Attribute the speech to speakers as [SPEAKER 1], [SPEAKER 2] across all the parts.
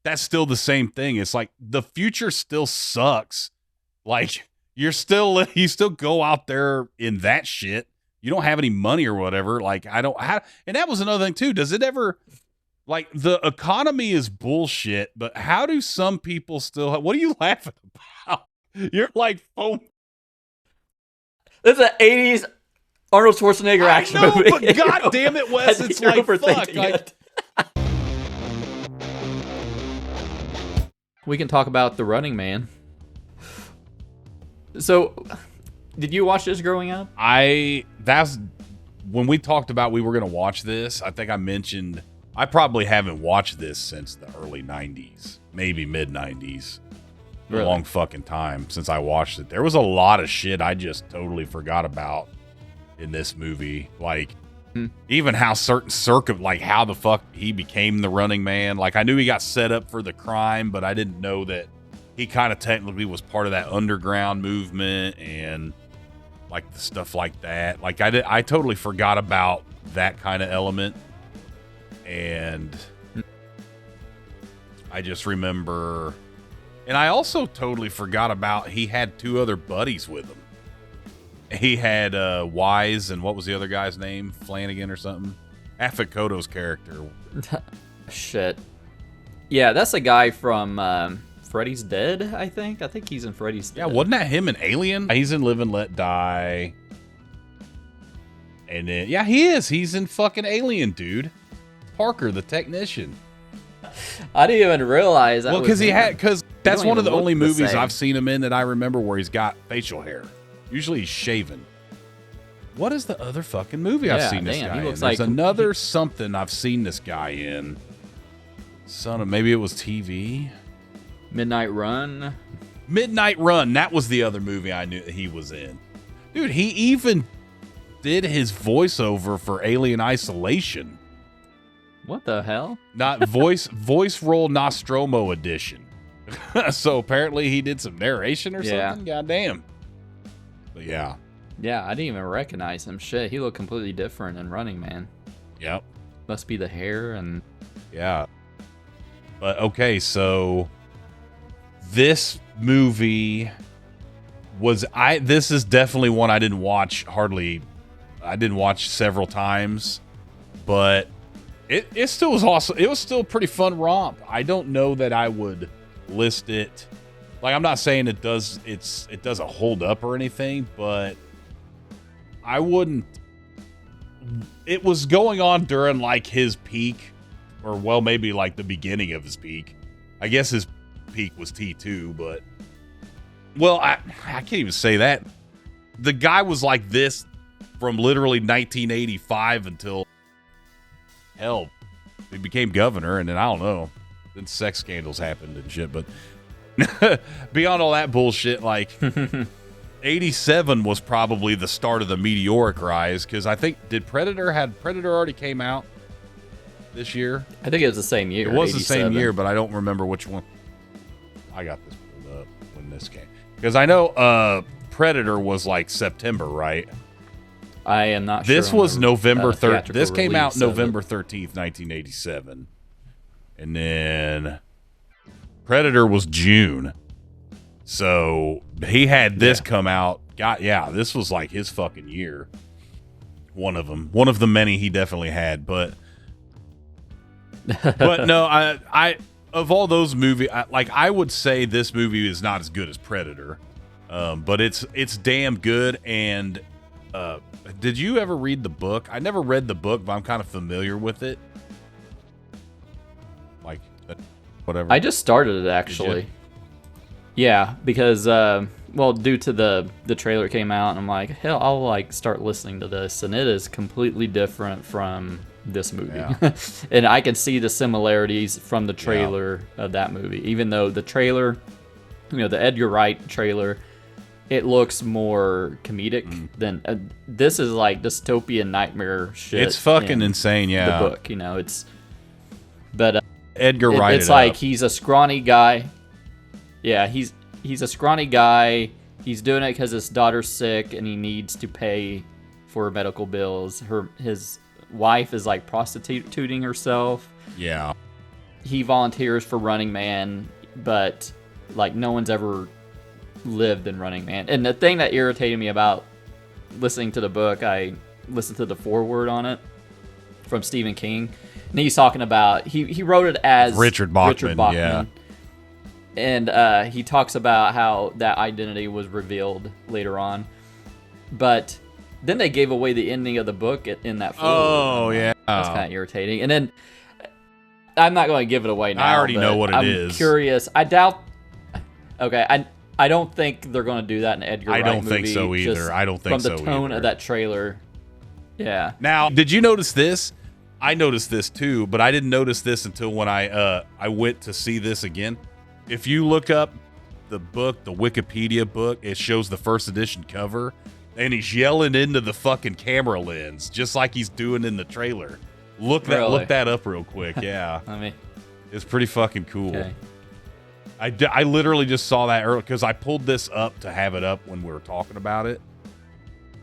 [SPEAKER 1] that's still the same thing. It's like the future still sucks. Like you still go out there in that shit. You don't have any money or whatever. Like and that was another thing too. Does it ever, like, the economy is bullshit, but how do some people still what are you laughing about? You're like, oh,
[SPEAKER 2] this is an 80s Arnold Schwarzenegger action movie.
[SPEAKER 1] But god damn it, Wes, it's like, fuck. Like,
[SPEAKER 2] we can talk about The Running Man. So, did you watch this growing up?
[SPEAKER 1] That's when we talked about we were going to watch this. I think I mentioned I probably haven't watched this since the early 90s, maybe mid 90s.
[SPEAKER 2] Really?
[SPEAKER 1] A long fucking time since I watched it. There was a lot of shit I just totally forgot about in this movie. Like, even how certain like how the fuck he became the Running Man. Like, I knew he got set up for the crime, but I didn't know that he kind of technically was part of that underground movement and like the stuff like that. Like, I totally forgot about that kind of element. And I just remember, and I also totally forgot about he had two other buddies with him. He had Wise, and what was the other guy's name? Flanagan or something? Afikoto's character.
[SPEAKER 2] Shit. Yeah, that's a guy from Freddy's Dead, I think. I think he's in Freddy's Dead.
[SPEAKER 1] Yeah, wasn't that him in Alien? He's in Live and Let Die. And then, yeah, he is. He's in fucking Alien, dude. Parker, the technician.
[SPEAKER 2] I didn't even realize that.
[SPEAKER 1] Well, because that's one of the only movies
[SPEAKER 2] same.
[SPEAKER 1] I've seen him in that I remember where he's got facial hair. Usually he's shaven. What is the other fucking movie I've seen this guy in? There's another something I've seen this guy in. Maybe it was TV.
[SPEAKER 2] Midnight Run.
[SPEAKER 1] Midnight Run. That was the other movie I knew he was in. Dude, he even did his voiceover for Alien Isolation.
[SPEAKER 2] What the hell?
[SPEAKER 1] Not voice role Nostromo edition. So apparently he did some narration or something. Goddamn. But yeah.
[SPEAKER 2] Yeah, I didn't even recognize him. Shit, he looked completely different in Running Man.
[SPEAKER 1] Yep.
[SPEAKER 2] Must be the hair and...
[SPEAKER 1] Yeah. But okay, so this movie this is definitely one I didn't watch several times, but it still was awesome. It was still a pretty fun romp. I don't know that I would list it. Like, I'm not saying it doesn't hold up or anything, but I wouldn't. It was going on during like his peak, or well, maybe like the beginning of his peak. I guess his peak was T2, but well, I can't even say that. The guy was like this from literally 1985 until hell, he became governor, and then I don't know. Then sex scandals happened and shit, but beyond all that bullshit, like 87 was probably the start of the meteoric rise, because I think Predator already came out this year?
[SPEAKER 2] I think it was the same year.
[SPEAKER 1] It was 87. The same year, but I don't remember which one. I got this pulled up when this came, because I know Predator was like September, right?
[SPEAKER 2] I am not sure.
[SPEAKER 1] This was November 3rd. This came out November 13th, 1987. And then Predator was June. So he had this come out. This was like his fucking year. One of them. One of the many he definitely had. But no, I of all those movies, I would say this movie is not as good as Predator. But it's damn good. And did you ever read the book? I never read the book, but I'm kind of familiar with it. Like, whatever.
[SPEAKER 2] I just started it, actually. Yeah, because, due to the trailer came out, and I'm like, hell, I'll, like, start listening to this, and it is completely different from this movie. Yeah. And I can see the similarities from the trailer of that movie, even though the trailer, the Edgar Wright trailer, it looks more comedic than this is like dystopian nightmare shit.
[SPEAKER 1] It's fucking insane, yeah.
[SPEAKER 2] The book, it's, but
[SPEAKER 1] Edgar Wright.
[SPEAKER 2] It's like he's a scrawny guy. Yeah, he's a scrawny guy. He's doing it because his daughter's sick and he needs to pay for medical bills. His wife is like prostituting herself.
[SPEAKER 1] Yeah.
[SPEAKER 2] he volunteers for Running Man, but like no one's ever lived in Running Man. And the thing that irritated me about listening to the book, I listened to the foreword on it from Stephen King, and he's talking about he wrote it as
[SPEAKER 1] Richard Bachman. Yeah.
[SPEAKER 2] And he talks about how that identity was revealed later on, but then they gave away the ending of the book in that foreword.
[SPEAKER 1] Oh yeah,
[SPEAKER 2] that's kind of irritating. And then I'm not going to give it away now.
[SPEAKER 1] I already know what it
[SPEAKER 2] I'm
[SPEAKER 1] is.
[SPEAKER 2] Curious. I doubt. Okay, I don't think they're going to do that in Edgar Wright movie.
[SPEAKER 1] I don't think so either. I don't think so either.
[SPEAKER 2] From the tone of that trailer. Yeah.
[SPEAKER 1] Now, did you notice this? I noticed this too, but I didn't notice this until when I went to see this again. If you look up the book, the Wikipedia book, it shows the first edition cover, and he's yelling into the fucking camera lens, just like he's doing in the trailer. Look that up real quick. Yeah.
[SPEAKER 2] I mean,
[SPEAKER 1] it's pretty fucking cool.
[SPEAKER 2] Okay.
[SPEAKER 1] I literally just saw that earlier because I pulled this up to have it up when we were talking about it.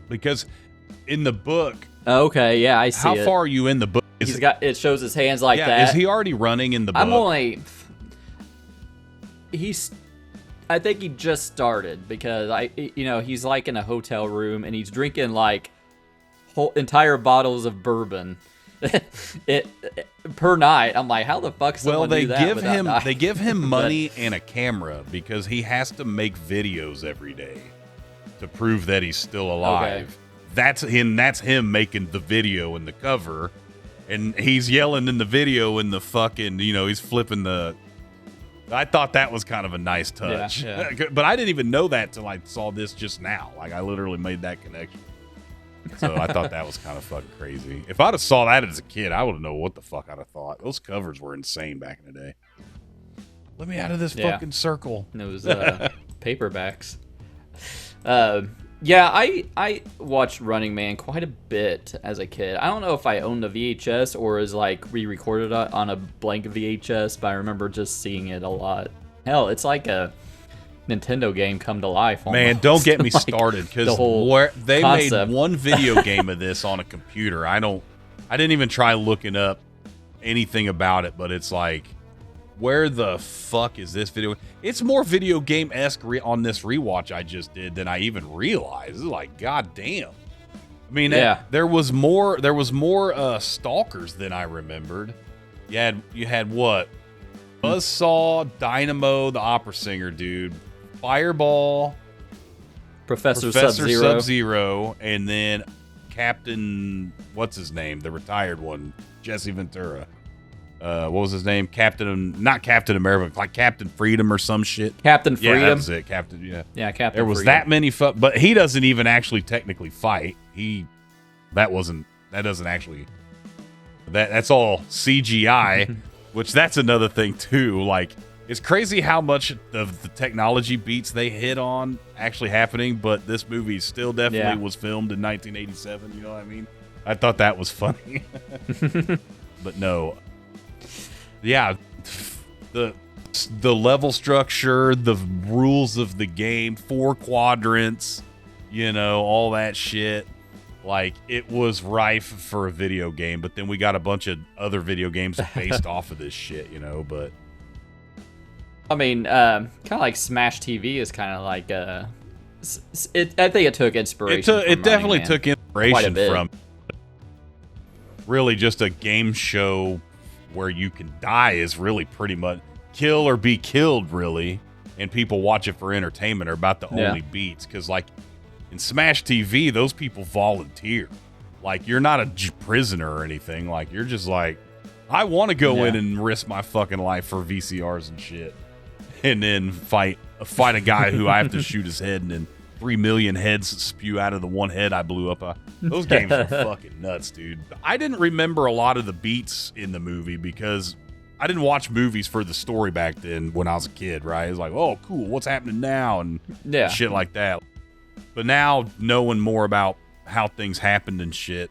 [SPEAKER 1] Because in the book,
[SPEAKER 2] okay, yeah, I see.
[SPEAKER 1] How far are you in the book?
[SPEAKER 2] It shows his hands like that.
[SPEAKER 1] Is he already running in the book?
[SPEAKER 2] I think he just started because he's like in a hotel room and he's drinking like whole entire bottles of bourbon per night. I'm like, how the fuck someone do that?
[SPEAKER 1] They give him money and a camera because he has to make videos every day to prove that he's still alive. Okay. That's him making the video and the cover, and he's yelling in the video and the fucking he's flipping the. I thought that was kind of a nice touch.
[SPEAKER 2] Yeah.
[SPEAKER 1] But I didn't even know that till I saw this just now. Like, I literally made that connection. So I thought that was kind of fucking crazy. If I'd have saw that as a kid, I wouldn't know what the fuck I'd have thought. Those covers were insane back in the day. Let me out of this fucking circle.
[SPEAKER 2] Those paperbacks. Yeah, I watched Running Man quite a bit as a kid. I don't know if I owned the VHS or is like re-recorded on a blank VHS, but I remember just seeing it a lot. Hell, it's like a Nintendo game come to life. Almost.
[SPEAKER 1] Man, don't get me started because they
[SPEAKER 2] concept.
[SPEAKER 1] made one video game of this on a computer. I didn't even try looking up anything about it, but it's like, where the fuck is this video? It's more video game-esque on this rewatch I just did than I even realized. It's like, goddamn. I mean, there was more stalkers than I remembered. You had what? Buzzsaw, Dynamo, the opera singer dude, Fireball,
[SPEAKER 2] Professor
[SPEAKER 1] Sub-Zero, and then Captain, what's his name? The retired one, Jesse Ventura. What was his name? Not Captain America, like Captain Freedom or some shit.
[SPEAKER 2] Captain Freedom.
[SPEAKER 1] Yeah, that was it. Captain, yeah.
[SPEAKER 2] Yeah, Captain
[SPEAKER 1] There was
[SPEAKER 2] Freedom.
[SPEAKER 1] that many, but he doesn't even actually technically fight. That's all CGI, which that's another thing too. Like, it's crazy how much of the technology beats they hit on actually happening, but this movie still definitely was filmed in 1987. You know what I mean? I thought that was funny. But no. Yeah, the level structure, the rules of the game, 4 quadrants, all that shit. Like, it was rife for a video game, but then we got a bunch of other video games based off of this shit, but...
[SPEAKER 2] I mean, kind of like Smash TV is kind of like... I think it took inspiration
[SPEAKER 1] It definitely took inspiration from... Really just a game show... where you can die is really pretty much kill or be killed, really, and people watch it for entertainment are about the only beats. Because, like, in Smash TV, those people volunteer. Like, you're not a prisoner or anything. Like, you're just like, I want to go in and risk my fucking life for VCRs and shit, and then fight a guy who I have to shoot his head, and then 3 million heads spew out of the one head I blew up. Those games are fucking nuts, dude. I didn't remember a lot of the beats in the movie because I didn't watch movies for the story back then when I was a kid, right? It was like, oh, cool, what's happening now? And shit like that. But now, knowing more about how things happened and shit,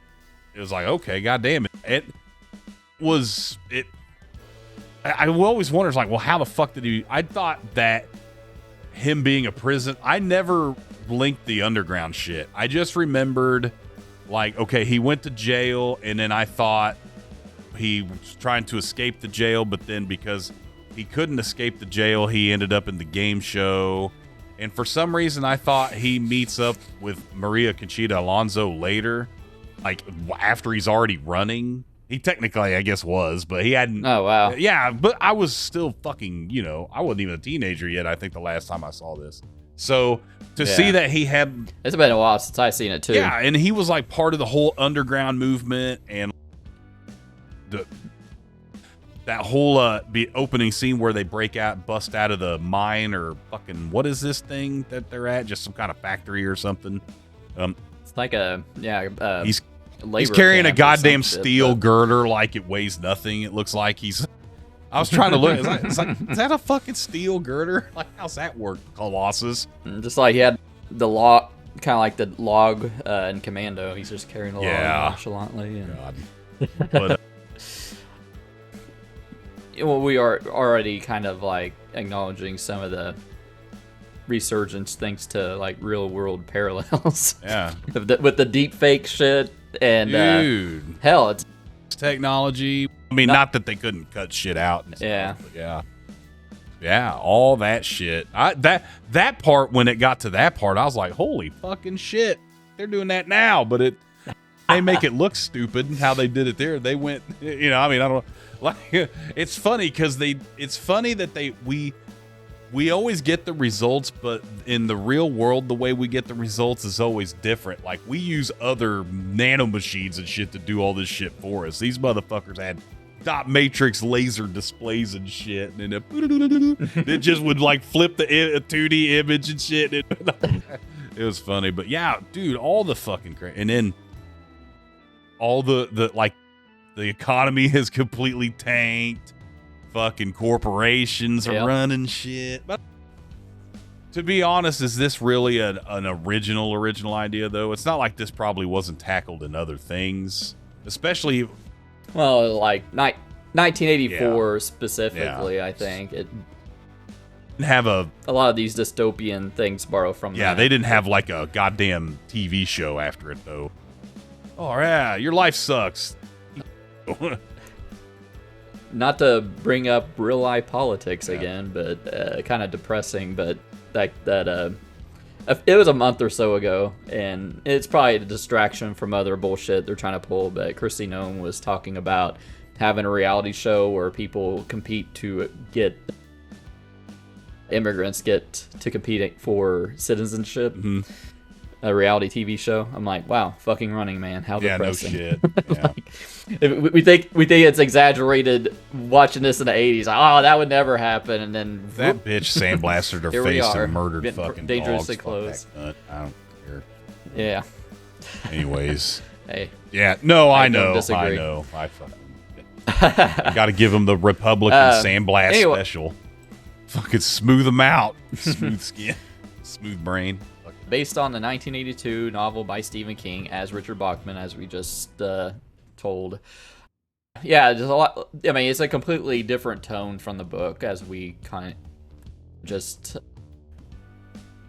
[SPEAKER 1] it was like, okay, goddamn it. I always wondered, like, well, how the fuck did he... I thought that him being a prison... I never linked the underground shit. I just remembered, like, okay, he went to jail, and then I thought he was trying to escape the jail, but then because he couldn't escape the jail, he ended up in the game show. And for some reason, I thought he meets up with Maria Conchita Alonso later, like after he's already running. He technically, I guess, was, but he hadn't.
[SPEAKER 2] Oh, wow.
[SPEAKER 1] Yeah, but I was still fucking, I wasn't even a teenager yet, I think, the last time I saw this. So to see that he had.
[SPEAKER 2] It's been a while since I've seen it, too.
[SPEAKER 1] Yeah, and he was like part of the whole underground movement and that whole opening scene where they bust out of the mine or fucking, what is this thing that they're at? Just some kind of factory or something.
[SPEAKER 2] It's like
[SPEAKER 1] He's carrying a goddamn steel girder like it weighs nothing. It looks like I was trying to look. It's like, is that a fucking steel girder? Like, how's that work, Colossus?
[SPEAKER 2] Just like he had the log, kind of like the log in Commando. He's just carrying along nonchalantly. And...
[SPEAKER 1] God. But,
[SPEAKER 2] well, we are already kind of like acknowledging some of the resurgence thanks to like real world parallels.
[SPEAKER 1] Yeah.
[SPEAKER 2] with the deep fake shit. And
[SPEAKER 1] dude,
[SPEAKER 2] hell, it's
[SPEAKER 1] technology. I mean, not that they couldn't cut shit out. And stuff,
[SPEAKER 2] yeah,
[SPEAKER 1] yeah, all that shit. That part, when it got to that part, I was like, holy fucking shit, they're doing that now. But they make it look stupid how they did it there. They went, I mean, I don't like. It's funny because it's funny that we always get the results, but in the real world, the way we get the results is always different. Like, we use other nanomachines and shit to do all this shit for us. These motherfuckers had dot matrix laser displays and shit, and it just would like flip the 2D image and shit. It was funny, but yeah, dude, all the fucking and then all the economy has completely tanked. Fucking corporations are running shit. But to be honest, is this really an original idea, though? It's not like this probably wasn't tackled in other things, especially.
[SPEAKER 2] Well, like 1984 specifically, I think it
[SPEAKER 1] didn't have a
[SPEAKER 2] lot of these dystopian things borrow from.
[SPEAKER 1] Yeah, they didn't have like a goddamn TV show after it, though. Oh yeah, your life sucks.
[SPEAKER 2] Not to bring up real life politics again, but kind of depressing. But that it was a month or so ago, and it's probably a distraction from other bullshit they're trying to pull. But Kristi Noem was talking about having a reality show where people compete to get immigrants to compete for citizenship. Mm-hmm. A reality TV show. I'm like, wow, fucking Running Man. How depressing.
[SPEAKER 1] Yeah, no shit. Yeah.
[SPEAKER 2] Like, we think it's exaggerated watching this in the 80s. Oh, that would never happen. And then
[SPEAKER 1] that bitch sandblasted her face and murdered fucking
[SPEAKER 2] dangerously
[SPEAKER 1] dogs. I don't care.
[SPEAKER 2] Yeah.
[SPEAKER 1] Anyways.
[SPEAKER 2] Hey.
[SPEAKER 1] Yeah. No, I know.
[SPEAKER 2] Disagree.
[SPEAKER 1] I know. I fucking got to give him the Republican sandblast special. Fucking smooth them out. Smooth skin. Smooth brain.
[SPEAKER 2] Based on the 1982 novel by Stephen King as Richard Bachman, as we just told. Yeah, there's a lot. I mean, it's a completely different tone from the book, as we kind of just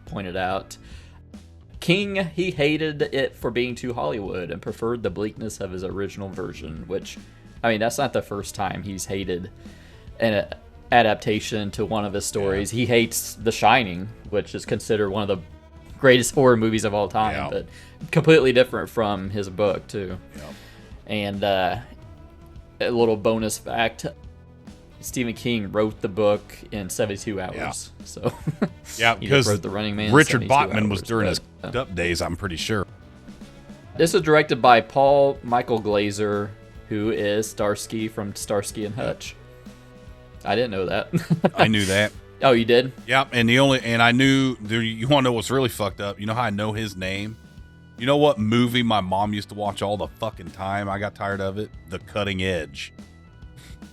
[SPEAKER 2] pointed out. King, he hated it for being too Hollywood and preferred the bleakness of his original version, which, I mean, that's not the first time he's hated an adaptation to one of his stories. Yeah. He hates The Shining, which is considered one of the greatest horror movies of all time, but completely different from his book too. And a little bonus fact, Stephen King wrote the book in 72 hours. So
[SPEAKER 1] yeah,
[SPEAKER 2] he
[SPEAKER 1] because
[SPEAKER 2] wrote The Running Man.
[SPEAKER 1] Richard Bachman was during his up days, I'm pretty sure.
[SPEAKER 2] This was directed by Paul Michael Glaser, who is Starsky from Starsky and Hutch. I didn't know that.
[SPEAKER 1] I knew that.
[SPEAKER 2] Oh, you did?
[SPEAKER 1] Yep, and I knew. You want to know what's really fucked up? You know how I know his name? You know what movie my mom used to watch all the fucking time? I got tired of it. The Cutting Edge.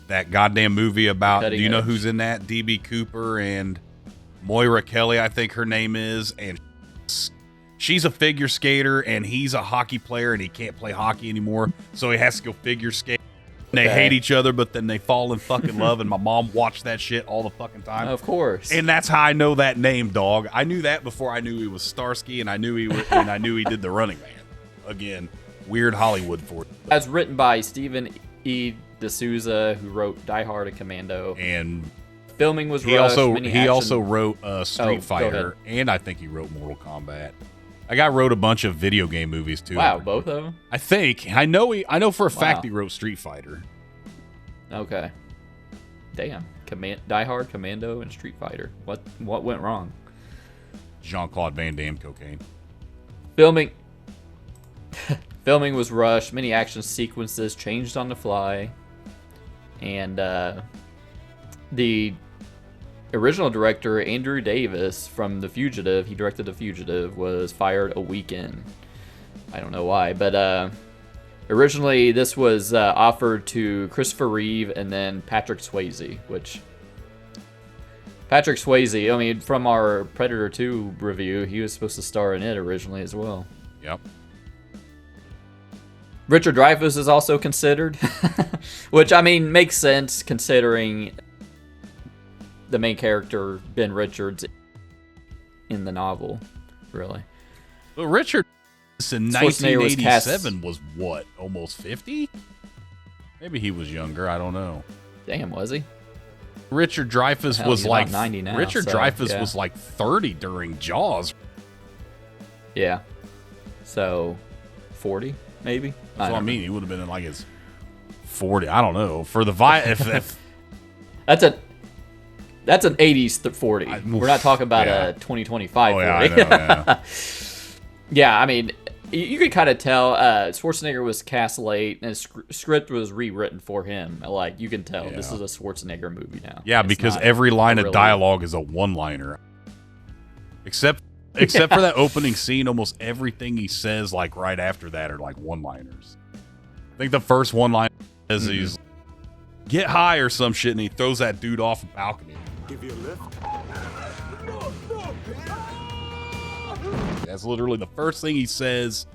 [SPEAKER 1] That goddamn movie about. Do you know who's in that? D.B. Cooper and Moira Kelly, I think her name is, and she's a figure skater and he's a hockey player and he can't play hockey anymore, so he has to go figure skate. They hate each other, but then they fall in fucking love, and my mom watched that shit all the fucking time.
[SPEAKER 2] Of course.
[SPEAKER 1] And that's how I know that name, dog. I knew that before I knew he was Starsky, and I knew he did The Running Man. Again, weird Hollywood for it.
[SPEAKER 2] As written by Stephen E. D'Souza, who wrote Die Hard and Commando.
[SPEAKER 1] And
[SPEAKER 2] filming was
[SPEAKER 1] he
[SPEAKER 2] rushed.
[SPEAKER 1] also wrote Street Fighter, and I think he wrote Mortal Kombat. That guy wrote a bunch of video game movies too.
[SPEAKER 2] Wow, both of them?
[SPEAKER 1] I think. I know for a fact he wrote Street Fighter.
[SPEAKER 2] Okay. Damn. Die Hard, Commando, and Street Fighter. What went wrong?
[SPEAKER 1] Jean-Claude Van Damme cocaine.
[SPEAKER 2] Filming was rushed. Many action sequences changed on the fly. And the original director, Andrew Davis, from The Fugitive, he directed The Fugitive, was fired a week in. I don't know why, but originally this was offered to Christopher Reeve and then Patrick Swayze, which... Patrick Swayze, I mean, from our Predator 2 review, he was supposed to star in it originally as well.
[SPEAKER 1] Yep.
[SPEAKER 2] Richard Dreyfuss is also considered, which, I mean, makes sense considering the main character, Ben Richards, in the novel, really.
[SPEAKER 1] But Richard in 1987 was what, almost 50? Maybe he was younger, I don't know.
[SPEAKER 2] Damn, was he?
[SPEAKER 1] Richard Dreyfuss was like
[SPEAKER 2] 90 now.
[SPEAKER 1] Richard Dreyfuss was like 30 during Jaws.
[SPEAKER 2] Yeah. So 40 maybe.
[SPEAKER 1] That's what I mean. He would have been in like his 40. I don't know. For the if
[SPEAKER 2] that's an 80s 40. We're not talking about a 2025 40.
[SPEAKER 1] Yeah, I know, yeah.
[SPEAKER 2] Yeah, I mean, you could kind of tell Schwarzenegger was cast late, and his script was rewritten for him. Like, you can tell this is a Schwarzenegger movie now.
[SPEAKER 1] Yeah, because every line of dialogue is a one-liner. Except for that opening scene, almost everything he says, like, right after that are, like, one-liners. I think the first one-liner is he's, get high or some shit, and he throws that dude off a balcony.
[SPEAKER 3] Give you a lift?
[SPEAKER 1] That's literally the first thing he says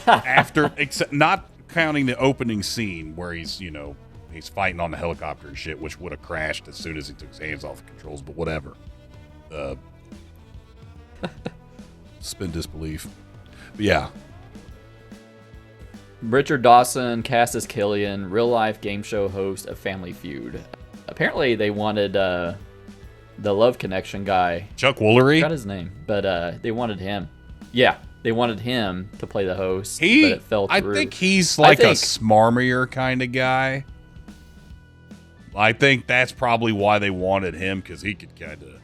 [SPEAKER 1] after, except not counting the opening scene where he's fighting on the helicopter and shit, which would have crashed as soon as he took his hands off the controls, but whatever. Suspend disbelief. But yeah.
[SPEAKER 2] Richard Dawson cast as Killian, real-life game show host of Family Feud. Apparently they wanted the Love Connection guy.
[SPEAKER 1] Chuck Woolery?
[SPEAKER 2] I forgot his name, but they wanted him. Yeah, they wanted him to play the host, but it fell through.
[SPEAKER 1] I think he's like a smarmier kind of guy. I think that's probably why they wanted him, because he could kind of...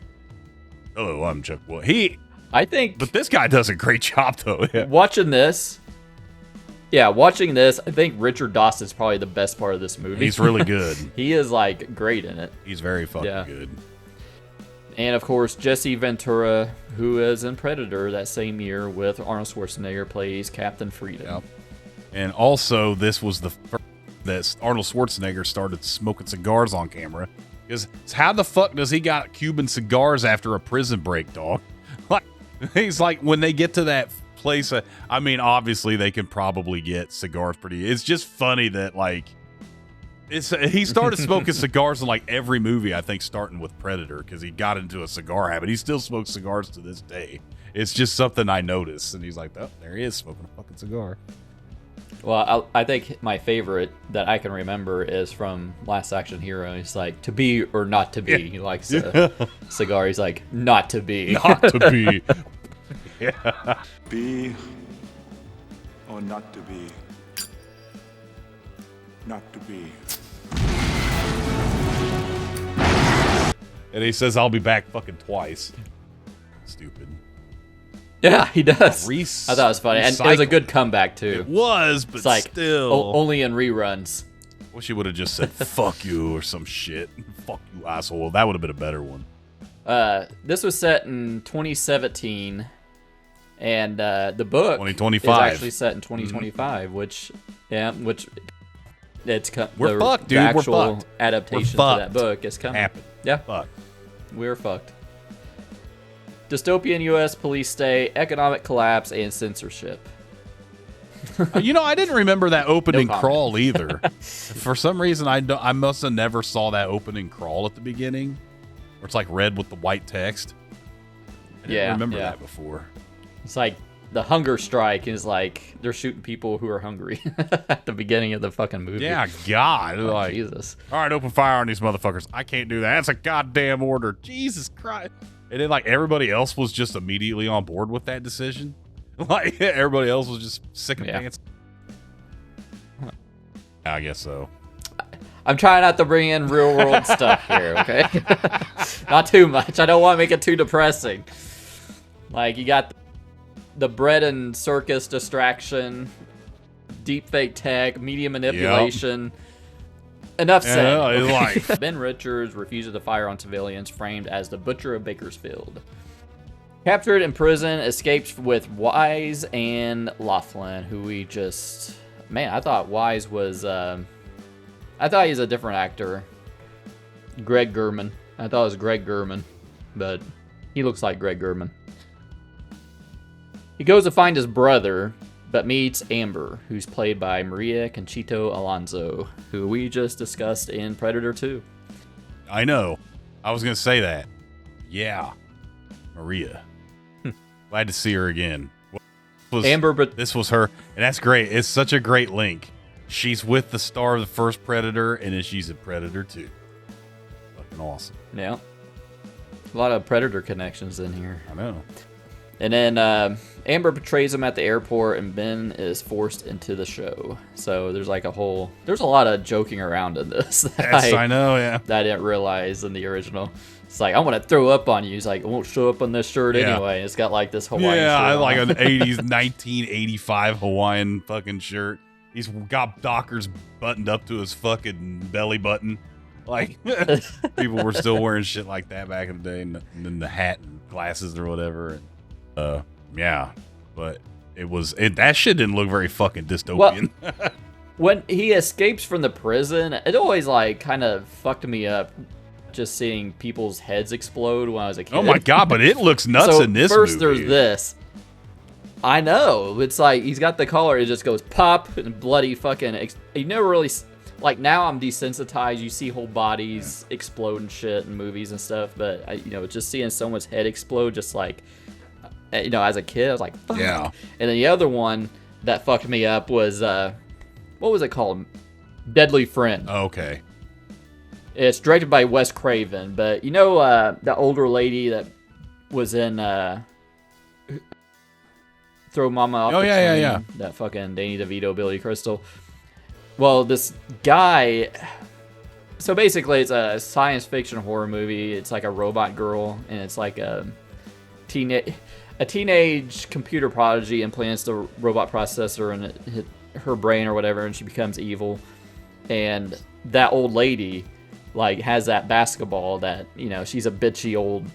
[SPEAKER 1] Hello, I'm Chuck Woolery. But this guy does a great job, though. Yeah.
[SPEAKER 2] Watching this, I think Richard Dawson is probably the best part of this movie.
[SPEAKER 1] He's really good.
[SPEAKER 2] He is, like, great in it.
[SPEAKER 1] He's very fucking good.
[SPEAKER 2] And, of course, Jesse Ventura, who is in Predator that same year with Arnold Schwarzenegger, plays Captain Freedom.
[SPEAKER 1] Yep. And also, this was the first that Arnold Schwarzenegger started smoking cigars on camera. Because how the fuck does he got Cuban cigars after a prison break, dog? Like, he's like, when they get to that place, I mean, obviously, they can probably get cigars pretty... It's just funny that, like... He started smoking cigars in like every movie, I think, starting with Predator, because he got into a cigar habit. He still smokes cigars to this day. It's just something I noticed. And he's like, oh, there he is, smoking a fucking cigar.
[SPEAKER 2] Well, I think my favorite that I can remember is from Last Action Hero. He's like, to be or not to be. He likes a cigar. He's like, not to be.
[SPEAKER 1] Not to be. Yeah.
[SPEAKER 3] Be or not to be. Not to be.
[SPEAKER 1] And he says, I'll be back fucking twice. Stupid.
[SPEAKER 2] Yeah, he does. I thought it was funny. And it was a good comeback, too.
[SPEAKER 1] It was, but
[SPEAKER 2] it's like,
[SPEAKER 1] still.
[SPEAKER 2] Only in reruns.
[SPEAKER 1] Wish he would have just said, fuck you, or some shit. Fuck you, asshole. That would have been a better one.
[SPEAKER 2] This was set in 2017. And the book
[SPEAKER 1] 2025
[SPEAKER 2] is actually set in 2025 which it's
[SPEAKER 1] we're fucked, dude.
[SPEAKER 2] The actual
[SPEAKER 1] we're fucked.
[SPEAKER 2] adaptation
[SPEAKER 1] we're
[SPEAKER 2] to that book is coming.
[SPEAKER 1] Happened.
[SPEAKER 2] Yeah,
[SPEAKER 1] fuck.
[SPEAKER 2] We're fucked. Dystopian U.S. police state, economic collapse, and censorship.
[SPEAKER 1] I didn't remember that opening crawl either. For some reason, I must have never saw that opening crawl at the beginning, where it's like red with the white text. I didn't remember that before.
[SPEAKER 2] It's like the hunger strike is like they're shooting people who are hungry at the beginning of the fucking movie.
[SPEAKER 1] Yeah, God.
[SPEAKER 2] Oh,
[SPEAKER 1] Like,
[SPEAKER 2] Jesus.
[SPEAKER 1] all right, open fire on these motherfuckers. I can't do that. That's a goddamn order. Jesus Christ. And then, like, everybody else was just immediately on board with that decision. Like, everybody else was just sick of pants. I guess so.
[SPEAKER 2] I'm trying not to bring in real world stuff here, okay? Not too much. I don't want to make it too depressing. Like, you got the bread and circus distraction, deep fake tech, media manipulation. Enough said.
[SPEAKER 1] Yeah,
[SPEAKER 2] okay? Ben Richards refuses to fire on civilians, framed as the Butcher of Bakersfield. Captured in prison, escapes with Wise and Laughlin, who we just... Man, I thought Wise was... I thought he's a different actor. Greg German. I thought it was Greg German, but he looks like Greg German. He goes to find his brother, but meets Amber, who's played by Maria Conchito Alonso, who we just discussed in Predator 2.
[SPEAKER 1] I know. I was going to say that. Yeah. Maria. Glad to see her again.
[SPEAKER 2] Amber, but
[SPEAKER 1] this was her, and that's great. It's such a great link. She's with the star of the first Predator, and then she's in Predator 2. Fucking awesome.
[SPEAKER 2] Yeah. A lot of Predator connections in here.
[SPEAKER 1] I know.
[SPEAKER 2] And then Amber betrays him at the airport, and Ben is forced into the show. So there's like there's a lot of joking around in this.
[SPEAKER 1] I know, yeah.
[SPEAKER 2] That I didn't realize in the original. It's like, I'm going to throw up on you. He's like, I won't show up on this shirt anyway. It's got like this Hawaiian shirt
[SPEAKER 1] I
[SPEAKER 2] on.
[SPEAKER 1] like an 80s, 1985 Hawaiian fucking shirt. He's got Dockers buttoned up to his fucking belly button. Like, people were still wearing shit like that back in the day. And then the hat and glasses or whatever. And, yeah. But that shit didn't look very fucking dystopian.
[SPEAKER 2] Well, when he escapes from the prison, it always like kind of fucked me up. Just seeing people's heads explode when I was a kid.
[SPEAKER 1] Oh my God, but it looks nuts in this
[SPEAKER 2] first
[SPEAKER 1] movie.
[SPEAKER 2] There's this. I know. It's like, he's got the collar, it just goes pop, and bloody fucking... You never really... Like, now I'm desensitized. You see whole bodies explode and shit in movies and stuff, but, just seeing someone's head explode, just like... as a kid, I was like, fuck.
[SPEAKER 1] Yeah.
[SPEAKER 2] And then the other one that fucked me up was... what was it called? Deadly Friend.
[SPEAKER 1] Okay.
[SPEAKER 2] It's directed by Wes Craven, but the older lady that was in Throw Mama Off the Train,
[SPEAKER 1] yeah.
[SPEAKER 2] that fucking Danny DeVito, Billy Crystal. Well, this guy... So basically, it's a science fiction horror movie. It's like a robot girl, and it's like a teenage computer prodigy implants the robot processor in her brain or whatever, and she becomes evil. And that old lady... like has that basketball that she's a bitchy old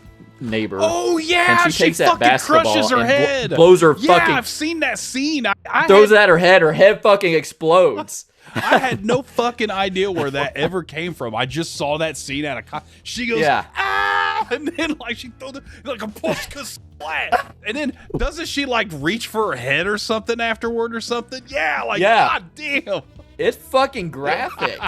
[SPEAKER 2] neighbor.
[SPEAKER 1] Oh yeah,
[SPEAKER 2] and she takes that
[SPEAKER 1] fucking
[SPEAKER 2] basketball
[SPEAKER 1] crushes her
[SPEAKER 2] and
[SPEAKER 1] head.
[SPEAKER 2] Blows her
[SPEAKER 1] yeah,
[SPEAKER 2] fucking.
[SPEAKER 1] I've seen that scene.
[SPEAKER 2] Throws it at her head. Her head fucking explodes.
[SPEAKER 1] I had no fucking idea where that ever came from. I just saw that scene at a. She goes, ah, and then like she throws like a pushka splat, and then doesn't she like reach for her head or something afterward or something? Yeah, like God damn.
[SPEAKER 2] It's fucking graphic.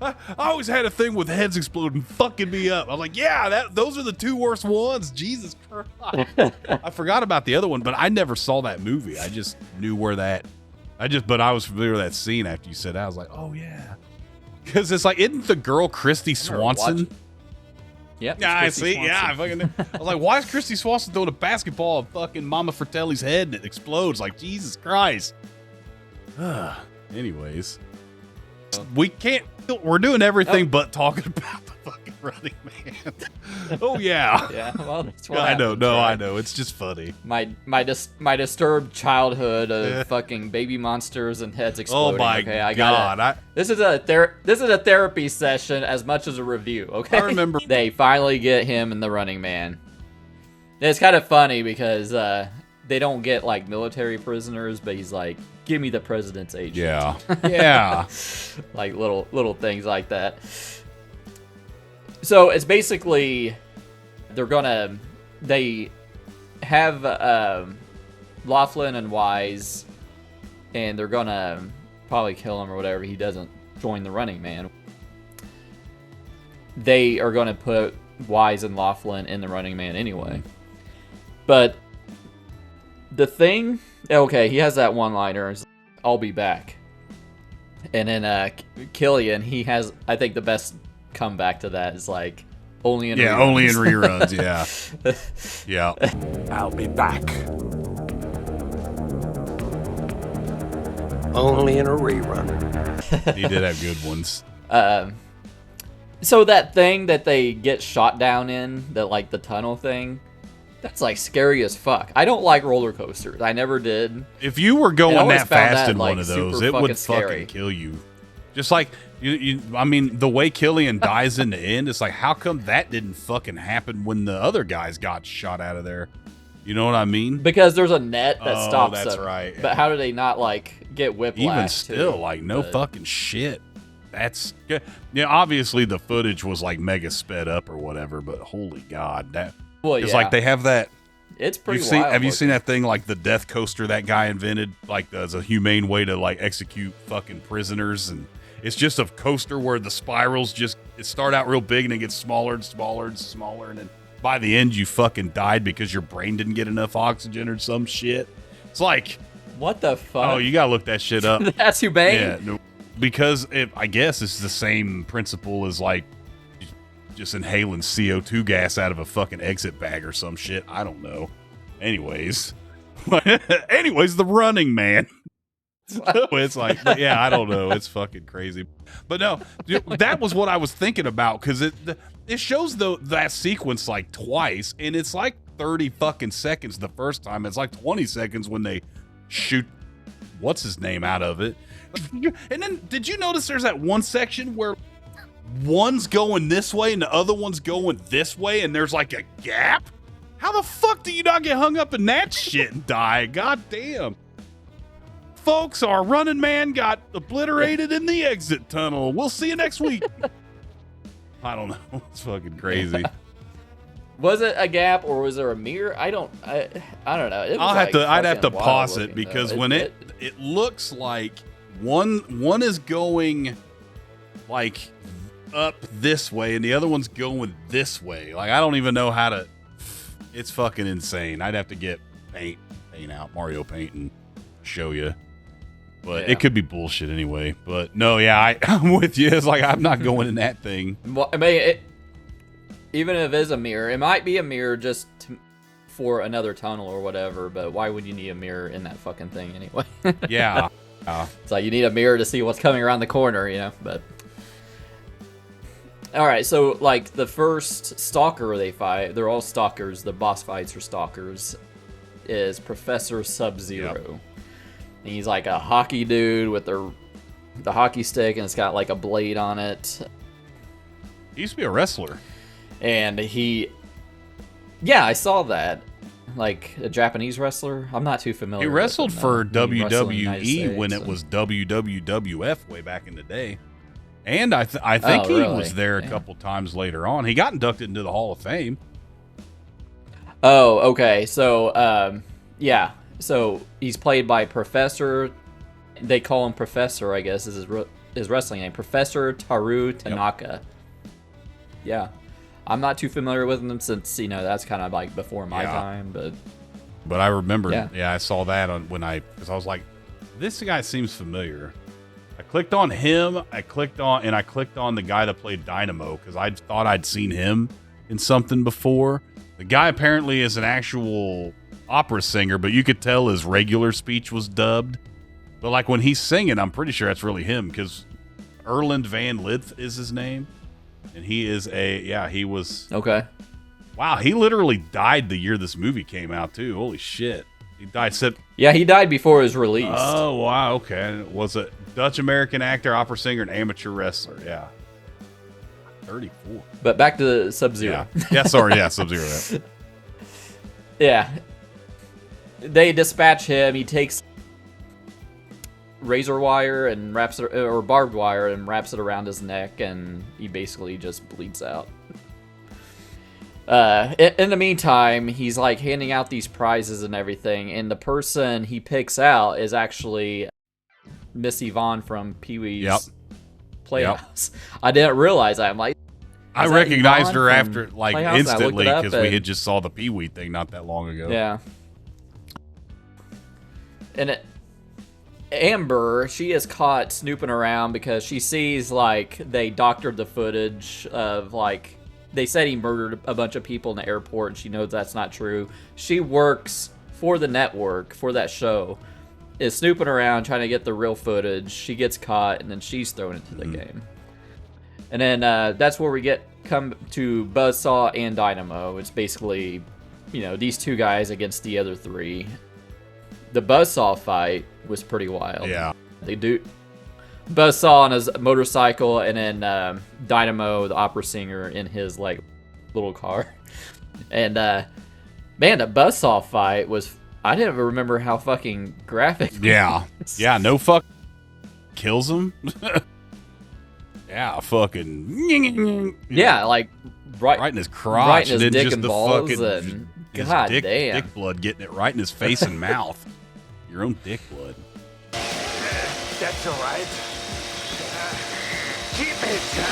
[SPEAKER 1] I always had a thing with heads exploding fucking me up. I'm like, yeah, those are the two worst ones. Jesus Christ. I forgot about the other one, but I never saw that movie. I just knew where that... But I was familiar with that scene after you said that. I was like, oh, yeah. Because it's like, isn't the girl Christy Swanson?
[SPEAKER 2] Yep.
[SPEAKER 1] Yeah, I see. Swanson. Yeah, I was like, why is Christy Swanson throwing a basketball at fucking Mama Fratelli's head and it explodes? Like, Jesus Christ. Anyways. We're doing everything but talking about the fucking Running Man. Oh yeah.
[SPEAKER 2] Yeah. Well, that's what
[SPEAKER 1] I know.
[SPEAKER 2] happens,
[SPEAKER 1] No,
[SPEAKER 2] right?
[SPEAKER 1] I know. It's just funny.
[SPEAKER 2] My disturbed childhood of fucking baby monsters and heads exploding.
[SPEAKER 1] Oh my God!
[SPEAKER 2] This is a therapy session as much as a review. Okay.
[SPEAKER 1] I remember
[SPEAKER 2] they finally get him in the Running Man. And it's kind of funny because they don't get like military prisoners, but he's like, give me the president's agent.
[SPEAKER 1] Yeah. Yeah.
[SPEAKER 2] Like little things like that. So it's basically they have Laughlin and Wise, and they're gonna probably kill him or whatever. He doesn't join the Running Man. They are gonna put Wise and Laughlin in the Running Man anyway. But The Thing, okay, he has that one-liner, I'll be back. And then Killian, he has, I think the best comeback to that is like, only in reruns.
[SPEAKER 1] Only in reruns, yeah.
[SPEAKER 3] I'll be back.
[SPEAKER 4] Only in a rerun.
[SPEAKER 1] He did have good ones.
[SPEAKER 2] So that thing that they get shot down in, like the tunnel thing, that's like scary as fuck. I don't like roller coasters. I never did.
[SPEAKER 1] If you were going that fast in one of
[SPEAKER 2] super
[SPEAKER 1] those, it would
[SPEAKER 2] scary.
[SPEAKER 1] fucking kill you. Just like I mean, the way Killian dies in the end, it's like, how come that didn't fucking happen when the other guys got shot out of there? You know what I mean?
[SPEAKER 2] Because there's a net that stops them.
[SPEAKER 1] That's right.
[SPEAKER 2] But how do they not like get whiplash?
[SPEAKER 1] Even still, no fucking shit. That's obviously the footage was like mega sped up or whatever, but holy god, that it's like they have that.
[SPEAKER 2] It's pretty wild.
[SPEAKER 1] Have you seen that thing, like the death coaster that guy invented, like as a humane way to like execute fucking prisoners? And it's just a coaster where the spirals it start out real big and it gets smaller and smaller and smaller, and then by the end you fucking died because your brain didn't get enough oxygen or some shit. It's like,
[SPEAKER 2] what the fuck?
[SPEAKER 1] Oh, you gotta look that shit up.
[SPEAKER 2] That's humane.
[SPEAKER 1] Yeah, no, because I guess it's the same principle as like just inhaling CO2 gas out of a fucking exit bag or some shit. I don't know. Anyways, the Running Man. It's like, I don't know. It's fucking crazy. But no, that was what I was thinking about, because it shows that sequence like twice, and it's like 30 fucking seconds the first time. It's like 20 seconds when they shoot what's his name out of it. And then did you notice there's that one section where one's going this way and the other one's going this way, and there's like a gap? How the fuck do you not get hung up in that shit and die? God damn. Folks, our Running Man got obliterated in the exit tunnel. We'll see you next week. I don't know. It's fucking crazy.
[SPEAKER 2] Was it a gap or was there a mirror? I don't know. It was
[SPEAKER 1] I'd have to pause it, because when it looks like one is going like up this way and the other one's going this way. Like, I don't even know how to. It's fucking insane. I'd have to get paint out, Mario paint, and show you. But it could be bullshit anyway. But no, I'm with you. It's like, I'm not going in that thing.
[SPEAKER 2] Well, I mean, even if it is a mirror, it might be a mirror just for another tunnel or whatever. But why would you need a mirror in that fucking thing anyway?
[SPEAKER 1] Yeah.
[SPEAKER 2] It's like you need a mirror to see what's coming around the corner, But all right, so like the first stalker they fight, they're all stalkers. The boss fights are stalkers. Is Professor Sub-Zero. Yep. And he's like a hockey dude with the hockey stick, and it's got like a blade on it.
[SPEAKER 1] He used to be a wrestler.
[SPEAKER 2] And I saw that. Like a Japanese wrestler. I'm not too familiar.
[SPEAKER 1] He wrestled for WWE when
[SPEAKER 2] States,
[SPEAKER 1] it was WWF way back in the day. And I think he was there a couple times later on. He got inducted into the Hall of Fame.
[SPEAKER 2] Oh, okay. So, So he's played by Professor. They call him Professor, I guess, is his wrestling name. Professor Taru Tanaka. Yep. Yeah. I'm not too familiar with him since, that's kind of like before my time, but
[SPEAKER 1] I remember, I saw that because I was like, this guy seems familiar. I clicked on him, I clicked on the guy that played Dynamo, because I thought I'd seen him in something before. The guy apparently is an actual opera singer, but you could tell his regular speech was dubbed. But like when he's singing, I'm pretty sure that's really him, because Erland Van Lith is his name. And he is he was...
[SPEAKER 2] Okay.
[SPEAKER 1] Wow, he literally died the year this movie came out, too. Holy shit. He died...
[SPEAKER 2] he died before it was released.
[SPEAKER 1] Oh, wow, okay. Was a Dutch-American actor, opera singer, and amateur wrestler. Yeah. 34.
[SPEAKER 2] But back to Sub-Zero.
[SPEAKER 1] Sub-Zero.
[SPEAKER 2] Yeah. They dispatch him. He takes razor wire and wraps it, or barbed wire, and wraps it around his neck, and he basically just bleeds out. In the meantime, he's like handing out these prizes and everything, and the person he picks out is actually Miss Yvonne from Pee-wee's Playhouse. I didn't realize that. I'm like,
[SPEAKER 1] I recognized her after, like, Playhouse? Instantly, because we had just saw the Pee-wee thing not that long ago.
[SPEAKER 2] Yeah. And Amber, she is caught snooping around because she sees, like, they doctored the footage of, like, they said he murdered a bunch of people in the airport, and she knows that's not true. She works for the network, for that show, is snooping around trying to get the real footage. She gets caught, and then she's thrown into the game. And then that's where we come to Buzzsaw and Dynamo. It's basically, these two guys against the other three. The Buzzsaw fight was pretty wild.
[SPEAKER 1] Yeah.
[SPEAKER 2] They do Buzzsaw on his motorcycle, and then Dynamo, the opera singer, in his like little car. And man, the Buzzsaw fight was, I didn't even remember how fucking graphic.
[SPEAKER 1] Yeah. Yeah, no fuck kills him. Yeah, fucking
[SPEAKER 2] yeah, like
[SPEAKER 1] right in his crotch,
[SPEAKER 2] right in his
[SPEAKER 1] and then
[SPEAKER 2] dick
[SPEAKER 1] just
[SPEAKER 2] and
[SPEAKER 1] the
[SPEAKER 2] balls,
[SPEAKER 1] fucking
[SPEAKER 2] and
[SPEAKER 1] his
[SPEAKER 2] god
[SPEAKER 1] dick,
[SPEAKER 2] damn,
[SPEAKER 1] dick blood getting it right in his face and mouth. Your own dick blood.
[SPEAKER 4] That's all right. Keep it down.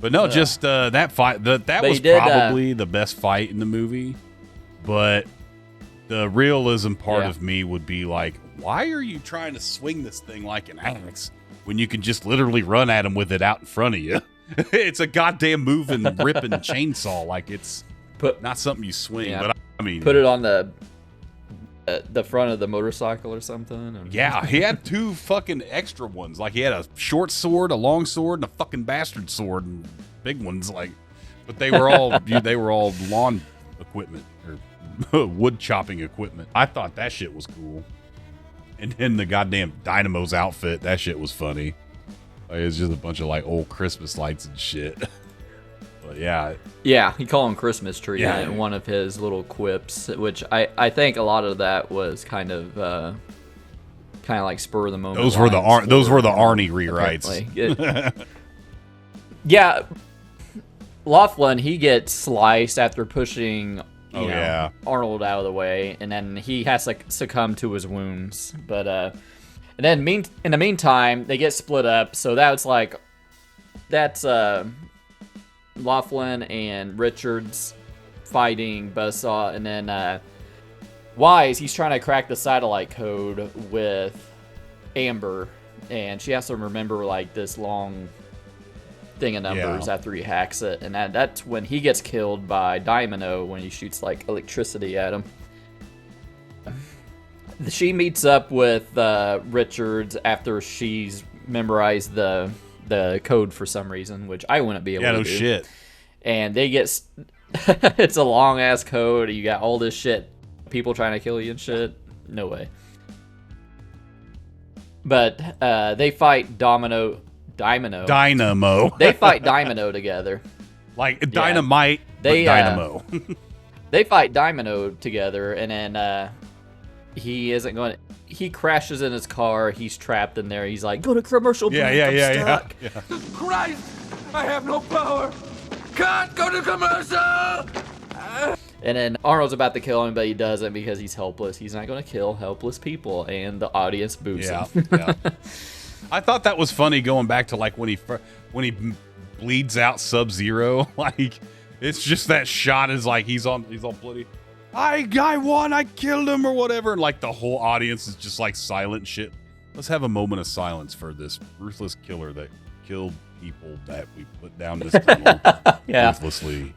[SPEAKER 1] But no, just that fight. That was probably the best fight in the movie. But the realism part of me would be like, why are you trying to swing this thing like an axe when you can just literally run at him with it out in front of you? It's a goddamn moving, ripping chainsaw. Like, it's not something you swing.
[SPEAKER 2] Yeah,
[SPEAKER 1] but I mean,
[SPEAKER 2] put it on the front of the motorcycle or something. And
[SPEAKER 1] yeah, he had two fucking extra ones. Like, he had a short sword, a long sword, and a fucking bastard sword, and big ones. Like, but they were all lawn equipment or wood chopping equipment. I thought that shit was cool. And then the goddamn Dynamo's outfit, that shit was funny. Like, it's just a bunch of like old Christmas lights and shit. But yeah,
[SPEAKER 2] he called him Christmas tree in one of his little quips, which I think a lot of that was kind of like spur of the moment.
[SPEAKER 1] Those were the Arnie rewrites.
[SPEAKER 2] Yeah, Laughlin, he gets sliced after pushing Arnold out of the way, and then he has to succumb to his wounds. But and then in the meantime, they get split up. So that's Laughlin and Richards fighting Buzzsaw, and then Wise, he's trying to crack the satellite code with Amber, and she has to remember like this long thing of numbers after he hacks it, and that's when he gets killed by Dynamo when he shoots like electricity at him. She meets up with Richards after she's memorized the code for some reason, which I wouldn't be able to do.
[SPEAKER 1] Shit.
[SPEAKER 2] And they get it's a long ass code. You got all this shit, people trying to kill you and shit. No way. But they fight Dynamo. They fight Dynamo together.
[SPEAKER 1] Like dynamite, but Dynamo.
[SPEAKER 2] They fight Dynamo together, and then he isn't going. He crashes in his car. He's trapped in there. He's like, "Go to commercial break. I'm stuck."
[SPEAKER 1] Yeah.
[SPEAKER 4] Christ, I have no power. Can't go to commercial.
[SPEAKER 2] And then Arnold's about to kill him, but he doesn't because he's helpless. He's not going to kill helpless people, and the audience boos him.
[SPEAKER 1] Yeah. I thought that was funny going back to like when he bleeds out Sub-Zero. Like, it's just that shot is like he's all bloody. I won, I killed him or whatever, and like the whole audience is just like silent and shit. Let's have a moment of silence for this ruthless killer that killed people that we put down this tunnel ruthlessly.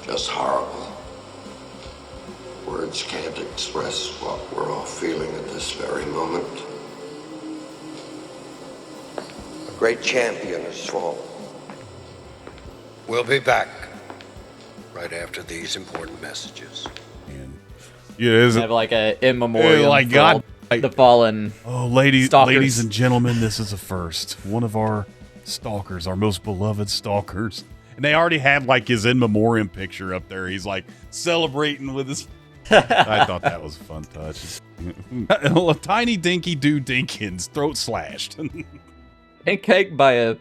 [SPEAKER 5] Just horrible. Words can't express what we're all feeling at this very moment. A great champion has fallen. We'll be back right after these important messages.
[SPEAKER 1] And is
[SPEAKER 2] have like a in memoriam
[SPEAKER 1] like
[SPEAKER 2] for
[SPEAKER 1] God,
[SPEAKER 2] the fallen.
[SPEAKER 1] Oh, ladies
[SPEAKER 2] stalkers.
[SPEAKER 1] and gentlemen, this is a first. One of our stalkers, our most beloved stalkers. And they already had like his in memoriam picture up there. He's like celebrating with his. I thought that was a fun touch. A tiny dinky dude Dinkins throat slashed.
[SPEAKER 2] Pancaked by a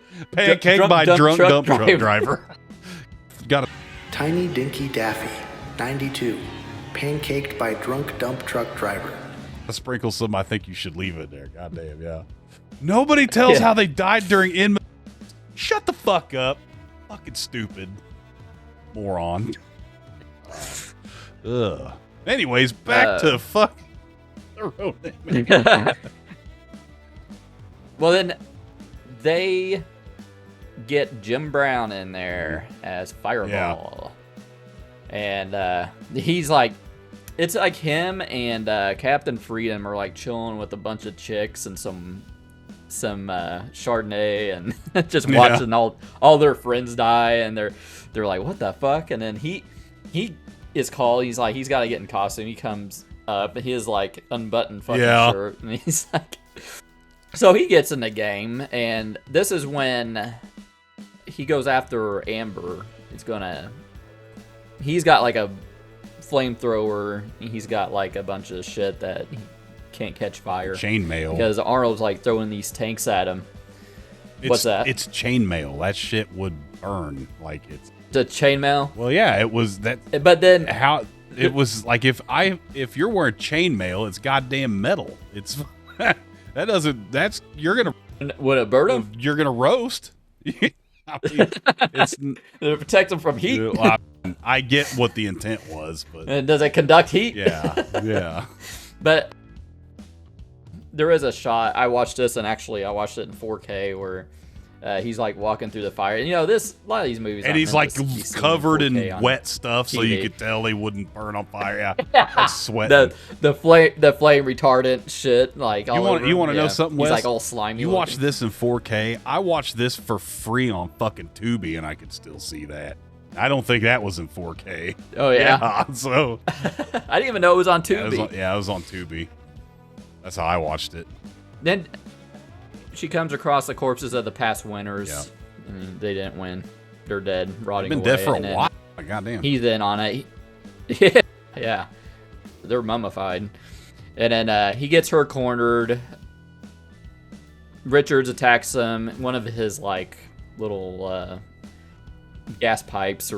[SPEAKER 1] drunk dump truck driver. Got a
[SPEAKER 6] Tiny Dinky Daffy, 92, pancaked by drunk dump truck driver.
[SPEAKER 1] sprinkle some. I think you should leave it there. Goddamn, yeah. Nobody tells how they died during in. Shut the fuck up. Fucking stupid. Moron. Ugh. Anyways, back to fuck the road name.
[SPEAKER 2] Well, then they get Jim Brown in there as Fireball. And he's like, it's like him and Captain Freedom are like chilling with a bunch of chicks and some Chardonnay and just watching all their friends die, and they're like, what the fuck? And then he is called. He's like, he's got to get in costume. He comes up and his like unbuttoned fucking shirt, and he's like, so he gets in the game, and this is when he goes after Amber. He's got like a flamethrower. He's got like a bunch of shit that he can't catch fire.
[SPEAKER 1] Chainmail.
[SPEAKER 2] Because Arnold's like throwing these tanks at him. What's that?
[SPEAKER 1] It's chainmail. That shit would burn. Like it's
[SPEAKER 2] the chainmail.
[SPEAKER 1] Well, yeah, it was that.
[SPEAKER 2] But then
[SPEAKER 1] how it was like if you're wearing chainmail, it's goddamn metal. It's you're gonna
[SPEAKER 2] would it burn him?
[SPEAKER 1] You're gonna roast. I mean, it's
[SPEAKER 2] to protect him from heat.
[SPEAKER 1] I get what the intent was, but
[SPEAKER 2] and does it conduct heat?
[SPEAKER 1] Yeah.
[SPEAKER 2] But there is a shot. I watched this, and actually I watched it in 4K where he's like walking through the fire. And a lot of these movies,
[SPEAKER 1] and he's like covered in wet stuff, so you could tell he wouldn't burn on fire. Yeah, like sweating.
[SPEAKER 2] The flame retardant shit. Like
[SPEAKER 1] you want to know something?
[SPEAKER 2] He's
[SPEAKER 1] Wes?
[SPEAKER 2] like all slimy.
[SPEAKER 1] You watch this in 4K. I watched this for free on fucking Tuby, and I could still see that. I don't think that was in 4K.
[SPEAKER 2] Oh yeah.
[SPEAKER 1] So
[SPEAKER 2] I didn't even know it was on Tuby.
[SPEAKER 1] It was on Tuby. That's how I watched it.
[SPEAKER 2] Then she comes across the corpses of the past winners.
[SPEAKER 1] Yeah.
[SPEAKER 2] And they didn't win. They're dead, rotting away.
[SPEAKER 1] Been dead for a while. Goddamn.
[SPEAKER 2] He's in on it. Yeah. They're mummified. And then he gets her cornered. Richards attacks him. One of his like little gas pipes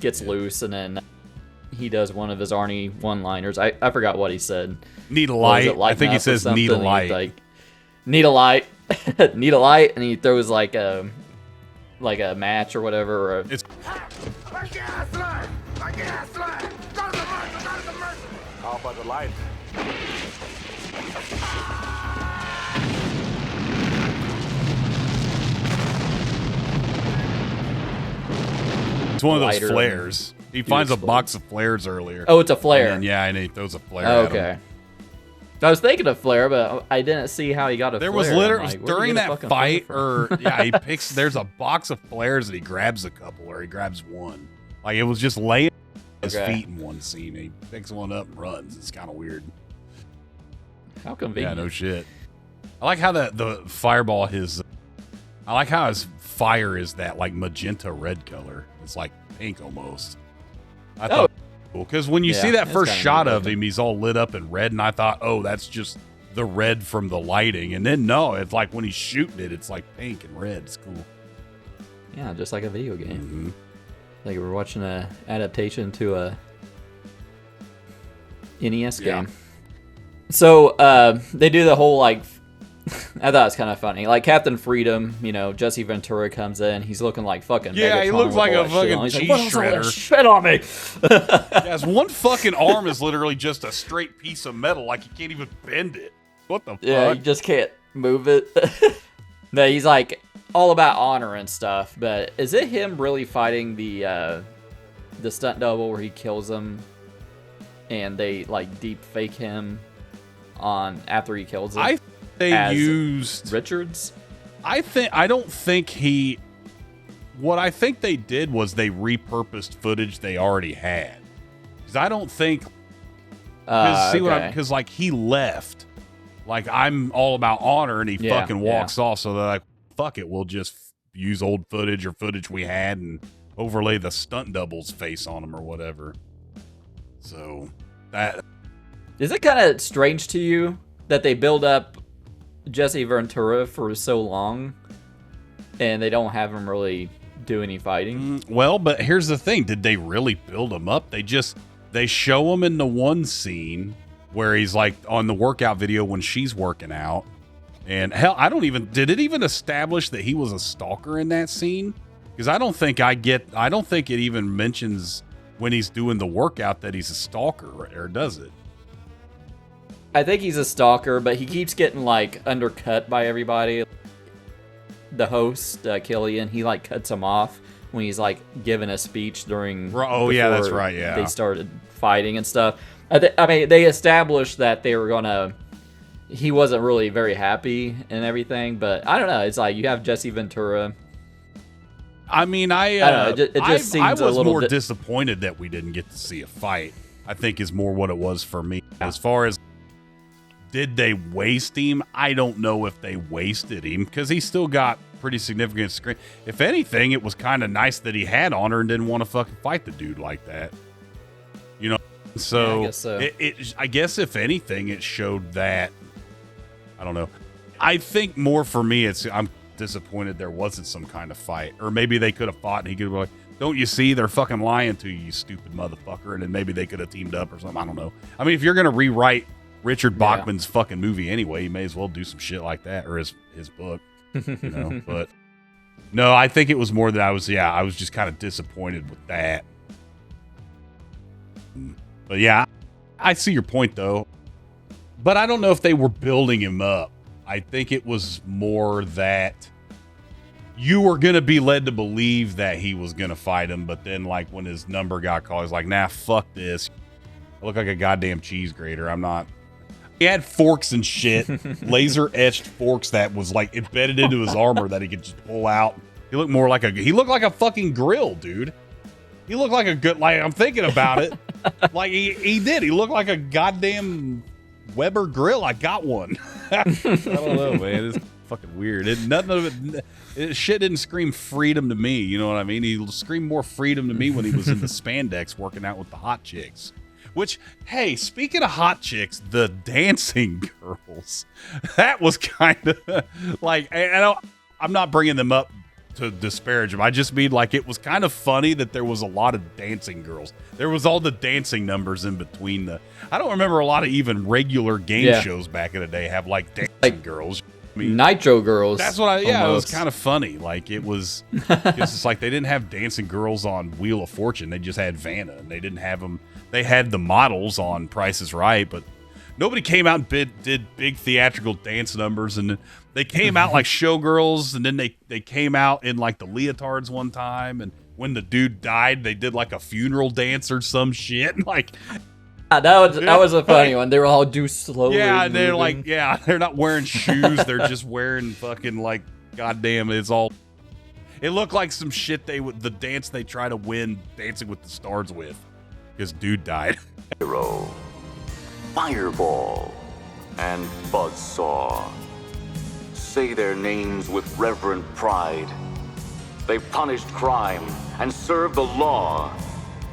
[SPEAKER 2] gets loose, and then he does one of his Arnie one-liners. I forgot what he said.
[SPEAKER 1] Need a light. I think he says need a light.
[SPEAKER 2] Like, need a light. Need a light, and he throws like a match or whatever.
[SPEAKER 1] It's
[SPEAKER 4] My gas line! My gas line! Go to the mercy! Go to the mercy!
[SPEAKER 3] How about the light?
[SPEAKER 1] It's one of those
[SPEAKER 2] lighter
[SPEAKER 1] flares. He finds a box of flares earlier.
[SPEAKER 2] Oh, it's a flare.
[SPEAKER 1] And then he throws a flare.
[SPEAKER 2] Oh,
[SPEAKER 1] at him.
[SPEAKER 2] okay. I was thinking of flare, but I didn't see how he got a
[SPEAKER 1] There
[SPEAKER 2] flare.
[SPEAKER 1] was literally
[SPEAKER 2] like,
[SPEAKER 1] during that fight, he picks. There's a box of flares and he grabs a couple, or he grabs one. Like it was just laying at his feet in one scene. He picks one up and runs. It's kind of weird.
[SPEAKER 2] How convenient.
[SPEAKER 1] Yeah, no shit. I like how the fireball I like how his fire is that like magenta red color. It's like pink almost. I thought cool because when you see that first shot of him, he's all lit up in red, and I thought, oh, that's just the red from the lighting. And then no, it's like when he's shooting it, it's like pink and red. It's cool.
[SPEAKER 2] Yeah, just like a video game.
[SPEAKER 1] Mm-hmm.
[SPEAKER 2] Like we're watching a adaptation to a NES game. So they do the whole like. I thought it was kind of funny. Like Captain Freedom, Jesse Ventura comes in. He's looking like fucking.
[SPEAKER 1] Yeah, he looks like a fucking cheese shredder.
[SPEAKER 2] Shit on me.
[SPEAKER 1] His one fucking arm is literally just a straight piece of metal. Like you can't even bend it. What the fuck?
[SPEAKER 2] Yeah, you just can't move it. No, he's like all about honor and stuff. But is it him really fighting the stunt double where he kills him, and they like deep fake him after he kills him?
[SPEAKER 1] They used
[SPEAKER 2] Richards.
[SPEAKER 1] I don't think what I think they did was they repurposed footage they already had. Because I don't think. Because like he left, like I'm all about honor, and he fucking walks off. So they're like, fuck it, we'll just use old footage or footage we had and overlay the stunt double's face on him or whatever. So that
[SPEAKER 2] is it kind of strange to you that they build up Jesse Ventura for so long and they don't have him really do any fighting?
[SPEAKER 1] Well, but here's the thing. Did they really build him up? They show him in the one scene where he's like on the workout video when she's working out. And hell, did it even establish that he was a stalker in that scene? Because I don't think it even mentions when he's doing the workout that he's a stalker, or does it?
[SPEAKER 2] I think he's a stalker, but he keeps getting like undercut by everybody. The host, Killian, he like cuts him off when he's like giving a speech during.
[SPEAKER 1] Oh yeah, that's right. Yeah,
[SPEAKER 2] they started fighting and stuff. I mean, they established that they were gonna. He wasn't really very happy and everything, but I don't know. It's like you have Jesse Ventura.
[SPEAKER 1] I mean, I
[SPEAKER 2] don't know. It just seems
[SPEAKER 1] I was
[SPEAKER 2] a little
[SPEAKER 1] more disappointed that we didn't get to see a fight. I think is more what it was for me. As far as did they waste him? I don't know if they wasted him because he still got pretty significant screen. If anything, it was kind of nice that he had honor and didn't want to fucking fight the dude like that. You know, so,
[SPEAKER 2] yeah, I guess so.
[SPEAKER 1] I guess if anything, it showed that. I don't know. I think more for me, I'm disappointed there wasn't some kind of fight, or maybe they could have fought and he could be like, "Don't you see? They're fucking lying to you, you stupid motherfucker," and then maybe they could have teamed up or something. I don't know. I mean, if you're gonna rewrite Richard Bachman's fucking movie anyway, you may as well do some shit like that, or his book, you know. But no, I think it was more that I was just kind of disappointed with that. But yeah, I see your point though. But I don't know if they were building him up. I think it was more that you were going to be led to believe that he was going to fight him, but then like when his number got called, he's like, nah, fuck this. I look like a goddamn cheese grater. I'm not. He had forks and shit, laser etched forks that was like embedded into his armor that he could just pull out. He looked like a fucking grill, dude. He looked like a good, like I'm thinking about it. Like he did. He looked like a goddamn Weber grill. I got one. I don't know, man. It's fucking weird. Nothing of it. Shit didn't scream freedom to me. You know what I mean? He screamed more freedom to me when he was in the spandex working out with the hot chicks. Which, hey, speaking of hot chicks, the dancing girls, that was kind of like, I'm not bringing them up to disparage them. I just mean like it was kind of funny that there was a lot of dancing girls. There was all the dancing numbers in between I don't remember a lot of even regular game shows back in the day have like dancing girls. I mean,
[SPEAKER 2] Nitro girls.
[SPEAKER 1] That's what it was kind of funny. Like it was, it's just like they didn't have dancing girls on Wheel of Fortune. They just had Vanna, and they didn't have them. They had the models on Price is Right, but nobody came out and did big theatrical dance numbers. And they came out like showgirls, and then they came out in like the leotards one time. And when the dude died, they did like a funeral dance or some shit. Like
[SPEAKER 2] that was a funny one. They were all do slowly.
[SPEAKER 1] Yeah, they're
[SPEAKER 2] moving.
[SPEAKER 1] like, they're not wearing shoes. They're just wearing fucking like, goddamn, it looked like some shit the dance they try to win Dancing with the Stars with. Because dude died.
[SPEAKER 7] Hero, Fireball, and Buzzsaw. Say their names with reverent pride. They punished crime and served the law.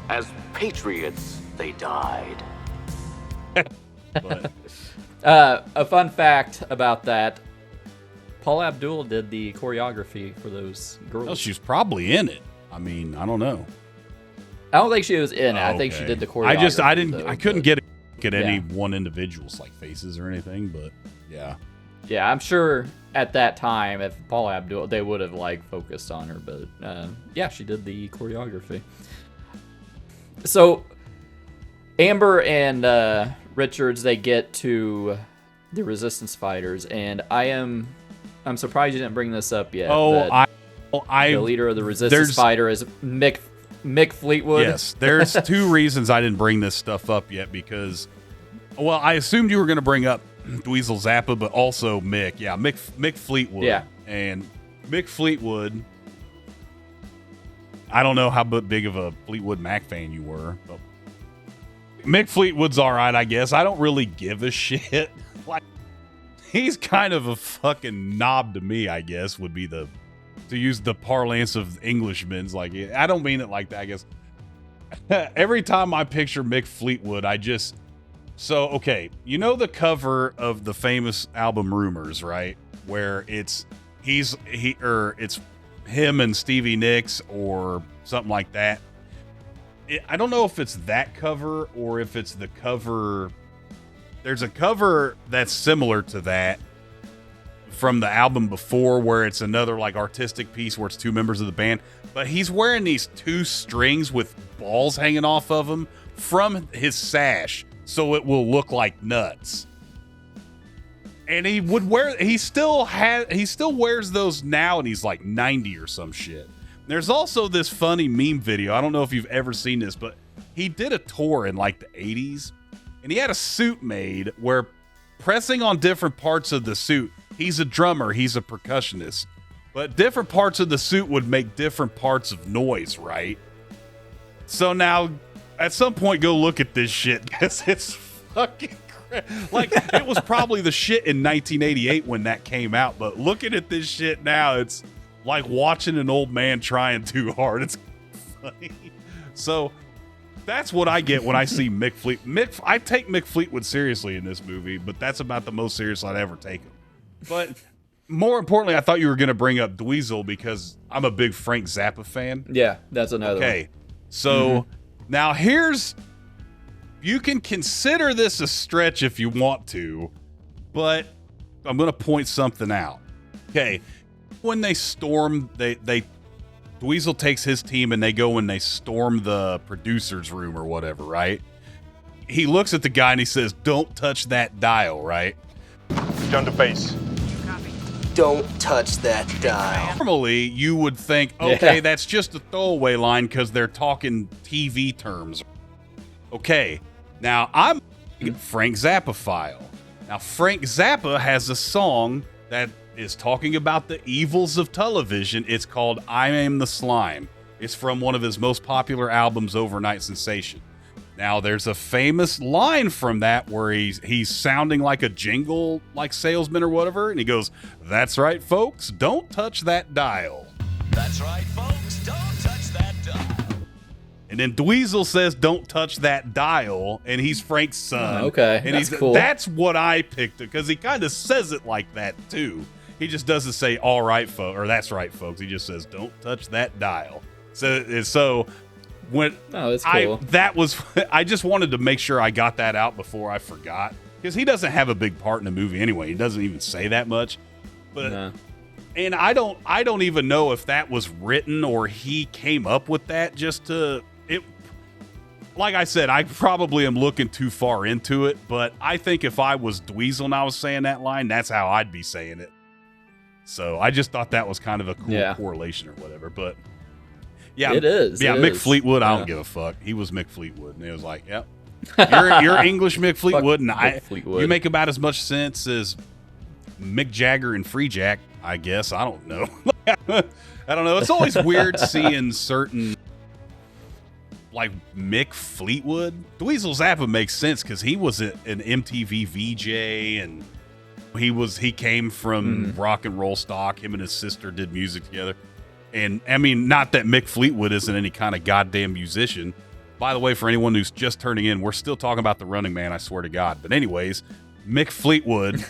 [SPEAKER 7] As patriots, they died.
[SPEAKER 1] But
[SPEAKER 2] A fun fact about that, Paula Abdul did the choreography for those girls.
[SPEAKER 1] well, she was probably in it. I mean, I don't know.
[SPEAKER 2] I don't think she was in it. I think she
[SPEAKER 1] Okay.
[SPEAKER 2] did the choreography.
[SPEAKER 1] I couldn't get at any one individual's like faces or anything, but yeah.
[SPEAKER 2] Yeah, I'm sure at that time, if Paula Abdul, they would have like focused on her, but yeah, she did the choreography. So Amber and Richards, they get to the Resistance fighters, and I'm surprised you didn't bring this up yet. The leader of the Resistance fighter is Mick Fleetwood.
[SPEAKER 1] Yes, there's two reasons I didn't bring this stuff up yet because, well, I assumed you were going to bring up Dweezil Zappa, but also Mick. Yeah, Mick Fleetwood.
[SPEAKER 2] Yeah.
[SPEAKER 1] And Mick Fleetwood, I don't know how big of a Fleetwood Mac fan you were, but Mick Fleetwood's all right, I guess. I don't really give a shit. Like, he's kind of a fucking knob to me, I guess, would be to use the parlance of Englishmen. Like, I don't mean it like that, I guess. Every time I picture Mick Fleetwood, okay, you know the cover of the famous album Rumors, right? Where it's him and Stevie Nicks or something like that. I don't know if it's that cover or if it's the cover. There's a cover that's similar to that from the album before, where it's another like artistic piece where it's 2 members of the band, but he's wearing these 2 strings with balls hanging off of him from his sash, so it will look like nuts. And he still wears those now, and he's like 90 or some shit. There's also this funny meme video. I don't know if you've ever seen this, but he did a tour in like the 80s, and he had a suit made where pressing on different parts of the suit, he's a drummer, he's a percussionist, but different parts of the suit would make different parts of noise, right? So now, at some point, go look at this shit, because it's fucking like, it was probably the shit in 1988 when that came out, but looking at this shit now, it's like watching an old man trying too hard. It's funny. So that's what I get when I see Mick Fleetwood. I take Mick Fleetwood seriously in this movie, but that's about the most serious I'd ever take him. But more importantly, I thought you were going to bring up Dweezil, because I'm a big Frank Zappa fan.
[SPEAKER 2] Yeah, that's another one.
[SPEAKER 1] Okay, so now you can consider this a stretch if you want to, but I'm going to point something out. Okay, when they storm, Dweezil takes his team and they go and they storm the producer's room or whatever, right? He looks at the guy and he says, "Don't touch that dial," right?
[SPEAKER 3] Down to base.
[SPEAKER 8] Don't touch that dial.
[SPEAKER 1] Normally, you would think, okay, that's just a throwaway line because they're talking TV terms. Okay, now I'm Frank Zappa file. Now, Frank Zappa has a song that is talking about the evils of television. It's called I Am the Slime. It's from one of his most popular albums, Overnight Sensation. Now, there's a famous line from that where he's sounding like a jingle, like salesman or whatever, and he goes, "That's right, folks, don't touch that dial."
[SPEAKER 9] That's right, folks, don't touch that dial.
[SPEAKER 1] And then Dweezil says, "Don't touch that dial," and he's Frank's son.
[SPEAKER 2] Okay,
[SPEAKER 1] and
[SPEAKER 2] that's cool.
[SPEAKER 1] That's what I picked, because he kind of says it like that, too. He just doesn't say, "All right, folks," or "That's right, folks." He just says, "Don't touch that dial." So when
[SPEAKER 2] that's cool.
[SPEAKER 1] I just wanted to make sure I got that out before I forgot, because he doesn't have a big part in the movie anyway. He doesn't even say that much. But
[SPEAKER 2] No.
[SPEAKER 1] And I don't even know if that was written or he came up with that just to it. Like I said, I probably am looking too far into it, but I think if I was Dweezil and I was saying that line, that's how I'd be saying it. So I just thought that was kind of a cool correlation or whatever. But yeah,
[SPEAKER 2] it is.
[SPEAKER 1] Yeah,
[SPEAKER 2] it
[SPEAKER 1] Mick
[SPEAKER 2] is.
[SPEAKER 1] Fleetwood, I don't give a fuck. He was Mick Fleetwood, and it was like, yep, you're English Mick Fleetwood, and you make about as much sense as Mick Jagger and Free Jack, I guess. I don't know. I don't know. It's always weird seeing certain, like Mick Fleetwood. Dweezil Zappa makes sense because he was an MTV VJ, and he came from rock and roll stock. Him and his sister did music together. And I mean, not that Mick Fleetwood isn't any kind of goddamn musician. By the way, for anyone who's just turning in, we're still talking about The Running Man, I swear to God. But anyways, Mick Fleetwood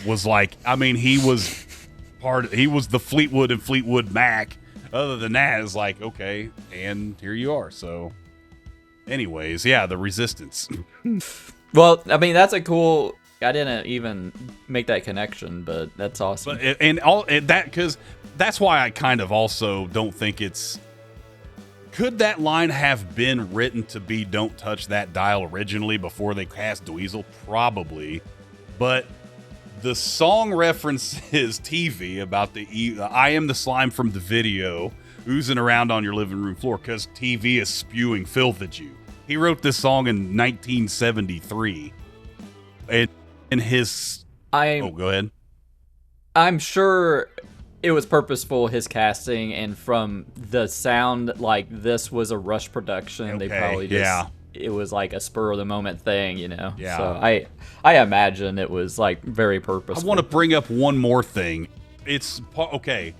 [SPEAKER 1] was like, I mean, he was the Fleetwood and Fleetwood Mac. Other than that, it's like, okay, and here you are. So anyways, yeah, the Resistance.
[SPEAKER 2] Well, I mean, that's a cool. I didn't even make that connection, but that's awesome.
[SPEAKER 1] But because that's why I kind of also don't think it's. Could that line have been written to be "Don't touch that dial" originally before they cast Dweezil? Probably, but the song references TV about the "I am the slime" from the video oozing around on your living room floor because TV is spewing filth at you. He wrote this song in 1973, and in his go ahead.
[SPEAKER 2] I'm sure it was purposeful, his casting, and from the sound, like this was a rush production.
[SPEAKER 1] Okay,
[SPEAKER 2] they probably just it was like a spur of the moment thing, you know.
[SPEAKER 1] Yeah.
[SPEAKER 2] So I imagine it was like very purposeful.
[SPEAKER 1] I want to bring up one more thing. It's okay.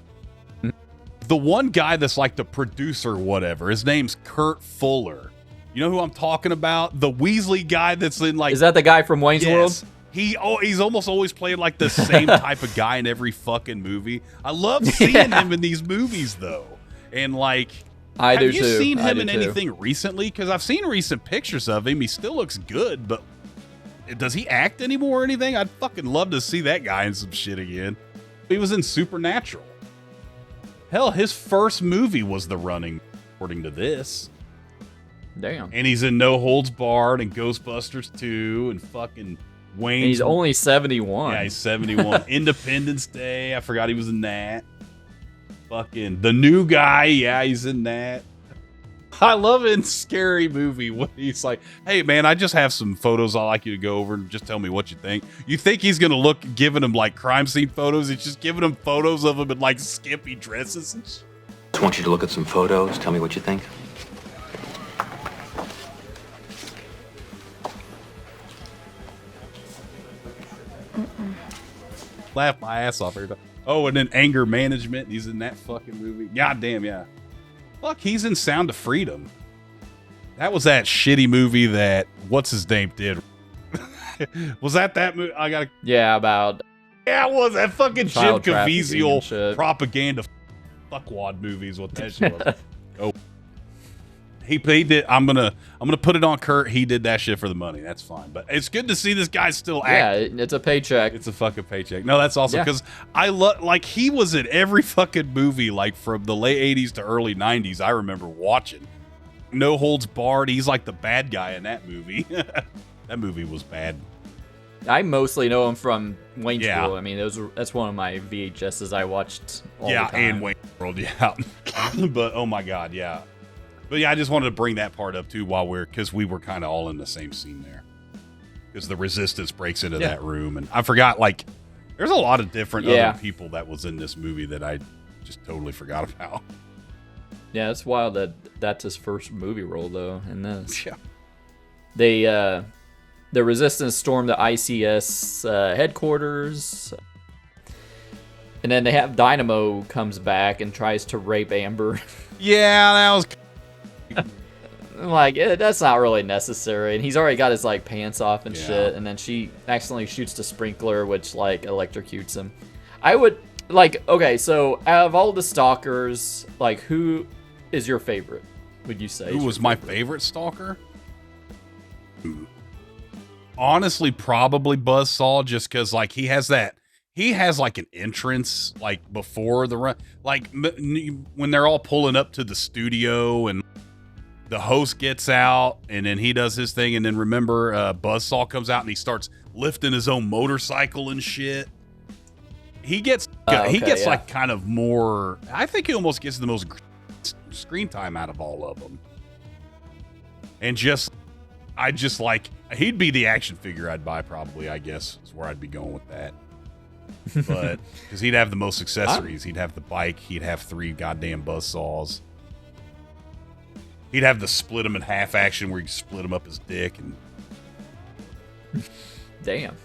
[SPEAKER 1] The one guy that's like the producer, whatever. His name's Kurt Fuller. You know who I'm talking about? The Weasley guy that's in like.
[SPEAKER 2] Is that the guy from Wayne's World?
[SPEAKER 1] He's almost always played like the same type of guy in every fucking movie. I love seeing him in these movies though, and like.
[SPEAKER 2] Have you
[SPEAKER 1] seen him in anything recently? Because I've seen recent pictures of him. He still looks good, but does he act anymore or anything? I'd fucking love to see that guy in some shit again. He was in Supernatural. Hell, his first movie was The Running, according to this.
[SPEAKER 2] Damn.
[SPEAKER 1] And he's in No Holds Barred and Ghostbusters 2 and fucking Wayne.
[SPEAKER 2] And he's only 71.
[SPEAKER 1] Yeah, he's 71. Independence Day. I forgot he was in that. Fucking The New Guy. Yeah, he's in that. I love in Scary Movie when he's like, hey, man, I just have some photos I'd like you to go over and just tell me what you think. You think he's going to look, giving him like crime scene photos? He's just giving him photos of him in like skimpy dresses and shit.
[SPEAKER 10] I want you to look at some photos. Tell me what you think.
[SPEAKER 1] Laugh my ass off every time. Oh, and then Anger Management. He's in that fucking movie. God damn, yeah. Fuck, he's in Sound of Freedom. That was that shitty movie that what's his name did. Was that movie? I gotta.
[SPEAKER 2] Yeah, about.
[SPEAKER 1] Yeah, it was that fucking Jim
[SPEAKER 2] Child trafficking and
[SPEAKER 1] Caviezel
[SPEAKER 2] shit.
[SPEAKER 1] propaganda fuckwad movies. What that shit was. Oh, he did. I'm gonna put it on Kurt. He did that shit for the money. That's fine. But it's good to see this guy still acting.
[SPEAKER 2] Yeah, it's a paycheck.
[SPEAKER 1] It's a fucking paycheck. No, that's awesome because I love, like, he was in every fucking movie, like from the late 80s to early 90s. I remember watching No Holds Barred. He's like the bad guy in that movie. That movie was bad.
[SPEAKER 2] I mostly know him from Wayne's World. I mean, that's one of my VHSs I watched all the time.
[SPEAKER 1] Yeah, and Wayne's World, yeah. But, oh my God, yeah. But yeah, I just wanted to bring that part up too because we were kind of all in the same scene there. Because the Resistance breaks into that room. And I forgot, like, there's a lot of different other people that was in this movie that I just totally forgot about.
[SPEAKER 2] Yeah, it's wild that that's his first movie role, though, in this.
[SPEAKER 1] Yeah.
[SPEAKER 2] The Resistance stormed the ICS headquarters. And then they have Dynamo comes back and tries to rape Amber.
[SPEAKER 1] Yeah, that was...
[SPEAKER 2] Like, that's not really necessary. And he's already got his, like, pants off and shit. And then she accidentally shoots the sprinkler, which, like, electrocutes him. I would, like, okay, so out of all the stalkers, like, who is your favorite, would you say?
[SPEAKER 1] Who was my favorite stalker? Honestly, probably Buzzsaw, just because, like, he has like an entrance, like, before the run, like when they're all pulling up to the studio and the host gets out and then he does his thing. And then remember, Buzzsaw comes out and he starts lifting his own motorcycle and shit. He gets, like kind of more, I think he almost gets the most screen time out of all of them. And I just like, he'd be the action figure I'd buy probably, I guess, is where I'd be going with that. But because he'd have the most accessories, he'd have the bike, he'd have 3 goddamn buzzsaws, he'd have the split him in half action where you split him up his dick and
[SPEAKER 2] damn.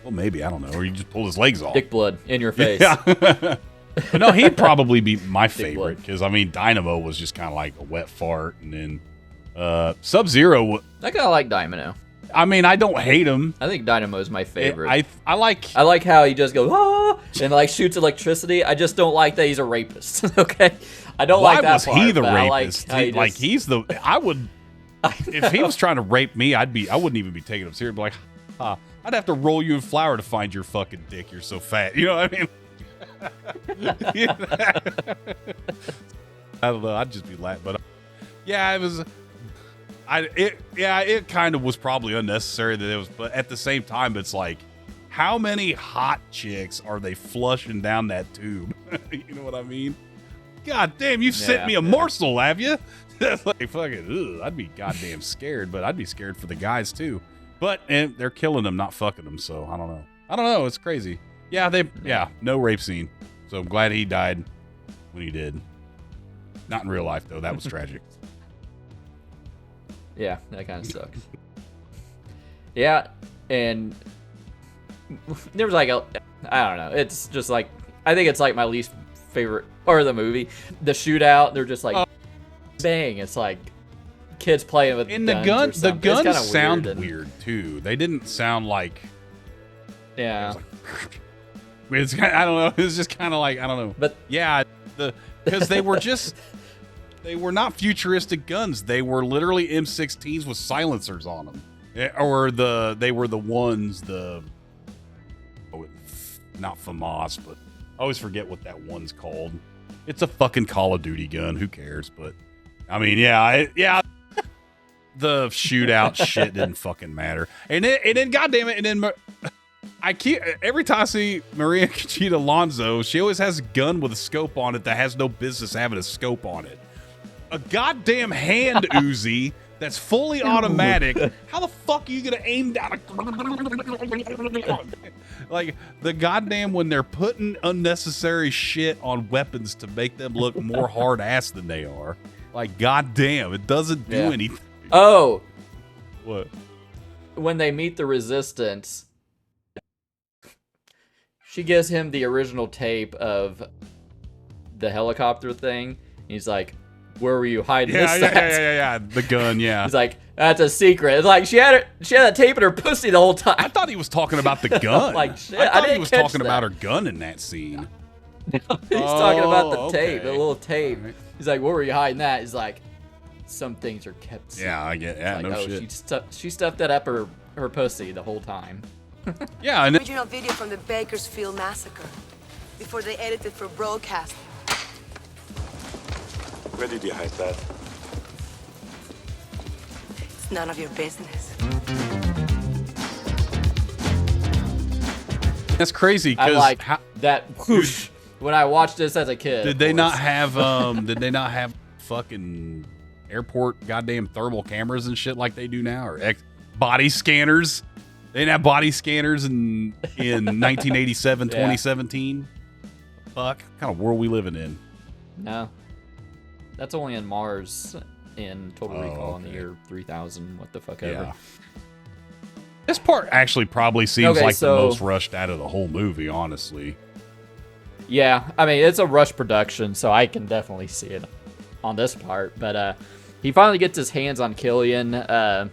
[SPEAKER 1] Well, maybe, I don't know, or you just pull his legs off.
[SPEAKER 2] Dick blood in your face.
[SPEAKER 1] Yeah. But no, he'd probably be my favorite because I mean, Dynamo was just kind of like a wet fart, and then Sub-Zero.
[SPEAKER 2] I kind of like Dynamo.
[SPEAKER 1] I mean, I don't hate him.
[SPEAKER 2] I think Dynamo is my favorite.
[SPEAKER 1] I like
[SPEAKER 2] how he just goes and like shoots electricity. I just don't like that he's a rapist. Okay, I don't like that part.
[SPEAKER 1] Why was he the
[SPEAKER 2] Like
[SPEAKER 1] rapist? He's the. I would. If he was trying to rape me, I wouldn't even be taking him serious. I'd be like, I'd have to roll you in flour to find your fucking dick. You're so fat. You know what I mean? I don't know. I'd just be laughing, but yeah, it was. It kind of was probably unnecessary that it was, but at the same time, it's like, how many hot chicks are they flushing down that tube? You know what I mean? God damn, you've sent me a morsel, have you? That's like fucking. Ugh, I'd be goddamn scared, but I'd be scared for the guys too. But they're killing them, not fucking them. So I don't know. It's crazy. Yeah, no rape scene. So I'm glad he died when he did. Not in real life though. That was tragic.
[SPEAKER 2] Yeah, that kind of sucks. Yeah, and there was like I don't know. It's just like, I think it's like my least favorite part of the movie. The shootout, they're just like bang. It's like kids playing with guns.
[SPEAKER 1] The guns sound weird too. They didn't sound like.
[SPEAKER 2] Yeah.
[SPEAKER 1] It's kind of, I don't know. It's just kind of like, I don't know. But yeah, because they were just. They were not futuristic guns. They were literally M16s with silencers on them. Or they were the ones, not FAMAS, but I always forget what that one's called. It's a fucking Call of Duty gun. Who cares? But I mean, yeah. The shootout shit didn't fucking matter. And then goddamn it, and then every time I see Maria Conchita Alonso, she always has a gun with a scope on it that has no business having a scope on it. A goddamn hand Uzi that's fully automatic. How the fuck are you gonna aim down like the goddamn when they're putting unnecessary shit on weapons to make them look more hard ass than they are? Like goddamn, it doesn't do anything.
[SPEAKER 2] Oh,
[SPEAKER 1] what?
[SPEAKER 2] When they meet the Resistance, she gives him the original tape of the helicopter thing. He's like, "Where were you hiding this?"
[SPEAKER 1] Yeah. The gun, yeah.
[SPEAKER 2] He's like, "That's a secret." It's like she had that tape in her pussy the whole time.
[SPEAKER 1] I thought he was talking about the gun.
[SPEAKER 2] Like shit,
[SPEAKER 1] I thought
[SPEAKER 2] didn't
[SPEAKER 1] he was
[SPEAKER 2] catch
[SPEAKER 1] talking
[SPEAKER 2] that.
[SPEAKER 1] about her gun in that scene.
[SPEAKER 2] He's talking about the
[SPEAKER 1] okay.
[SPEAKER 2] tape, the little tape.
[SPEAKER 1] Right.
[SPEAKER 2] He's like, "Where were you hiding that?" He's like, "Some things are kept secret."
[SPEAKER 1] Yeah, I get. Yeah,
[SPEAKER 2] like,
[SPEAKER 1] no shit.
[SPEAKER 2] She stuffed that up her pussy the whole time.
[SPEAKER 1] Yeah, and
[SPEAKER 11] Original video from the Bakersfield massacre before they edited for broadcast.
[SPEAKER 3] Where did you hide that?
[SPEAKER 11] It's none of your business.
[SPEAKER 1] That's crazy.
[SPEAKER 2] I like
[SPEAKER 1] how,
[SPEAKER 2] that. Whoosh, when I watched this as a kid,
[SPEAKER 1] did they not have? Did they not have fucking airport goddamn thermal cameras and shit like they do now, or body scanners? They didn't have body scanners in 1987, 2017. Fuck, what kind of world we living in?
[SPEAKER 2] No, that's only in Mars in Total Recall in the
[SPEAKER 1] okay.
[SPEAKER 2] year 3000. What the fuck ever.
[SPEAKER 1] Yeah. This part actually probably seems
[SPEAKER 2] Okay,
[SPEAKER 1] like
[SPEAKER 2] so-
[SPEAKER 1] the most rushed out of the whole movie, honestly.
[SPEAKER 2] Yeah, I mean, it's a rush production, so I can definitely see it on this part. But he finally gets his hands on Killian.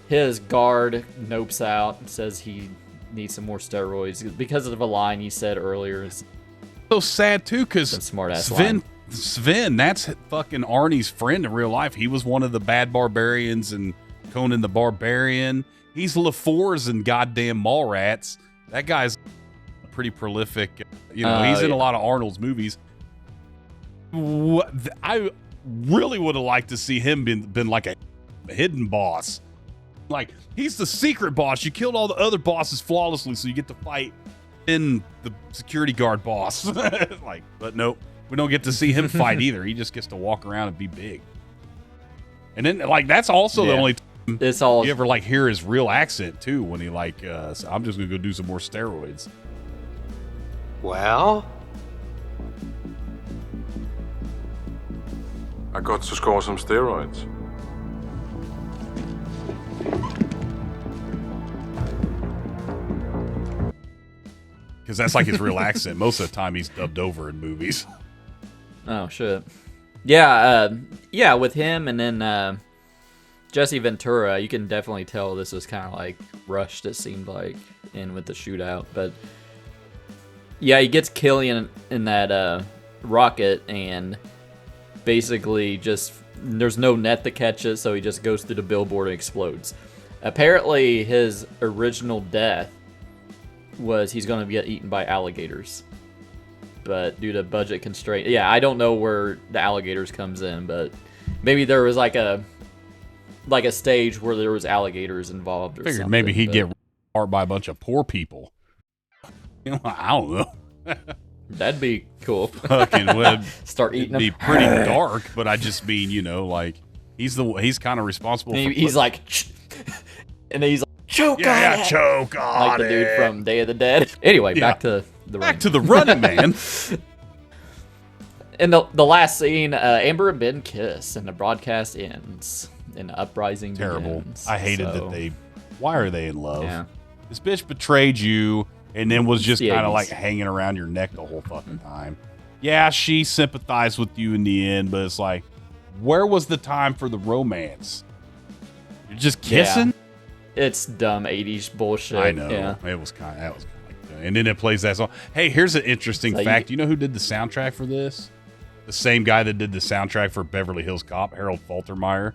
[SPEAKER 2] His guard nopes out and says he needs some more steroids because of a line he said earlier.
[SPEAKER 1] So sad, too, because
[SPEAKER 2] smart-ass line.
[SPEAKER 1] Sven, that's fucking Arnie's friend in real life. He was one of the bad barbarians in Conan the Barbarian. He's LaFours in goddamn Mallrats. That guy's pretty prolific. You know, he's in a lot of Arnold's movies. I really would have liked to see him been like a hidden boss. Like, he's the secret boss. You killed all the other bosses flawlessly, so you get to fight in the security guard boss. Like, but nope, we don't get to see him fight either. He just gets to walk around and be big. And then, like, that's also the only time
[SPEAKER 2] it's all
[SPEAKER 1] you ever like hear his real accent too, when he like, so I'm just gonna go do some more steroids.
[SPEAKER 5] Well,
[SPEAKER 3] I got to score some steroids.
[SPEAKER 1] Because that's like his real accent. Most of the time he's dubbed over in movies.
[SPEAKER 2] Oh shit. Yeah, yeah, with him and then Jesse Ventura, you can definitely tell this was kind of like rushed, it seemed like, in with the shootout. But yeah, he gets Killian in that rocket and basically just, there's no net to catch it, so he just goes through the billboard and explodes. Apparently his original death was he's going to get eaten by alligators. But due to budget constraint, yeah, I don't know where the alligators comes in, but maybe there was like a stage where there was alligators involved or
[SPEAKER 1] Figured
[SPEAKER 2] something.
[SPEAKER 1] maybe he'd get hurt by a bunch of poor people. You know, I don't know.
[SPEAKER 2] That'd be cool.
[SPEAKER 1] Fucking would
[SPEAKER 2] start eating them.
[SPEAKER 1] Be pretty dark, but I just mean, you know, like he's kind of responsible.
[SPEAKER 2] And
[SPEAKER 1] for
[SPEAKER 2] he's like, and then he's like, choke on it.
[SPEAKER 1] Choke on
[SPEAKER 2] like the dude from Day of the Dead. Anyway, back to the
[SPEAKER 1] Running Man.
[SPEAKER 2] In the last scene, Amber and Ben kiss, and the broadcast ends. And the uprising
[SPEAKER 1] Terrible.
[SPEAKER 2] begins.
[SPEAKER 1] I hated that they. Why are they in love?
[SPEAKER 2] Yeah.
[SPEAKER 1] This bitch betrayed you, and then was just
[SPEAKER 2] The
[SPEAKER 1] kind of
[SPEAKER 2] 80s.
[SPEAKER 1] like hanging around your neck the whole fucking time. Yeah, she sympathized with you in the end, but it's like, where was the time for the romance? You're just kissing.
[SPEAKER 2] Yeah. It's dumb 80s bullshit.
[SPEAKER 1] I know.
[SPEAKER 2] Yeah.
[SPEAKER 1] That was kind of like, and then it plays that song. Hey, here's an interesting
[SPEAKER 2] So
[SPEAKER 1] fact. You know who did the soundtrack for this? The same guy that did the soundtrack for Beverly Hills Cop, Harold Faltermeyer.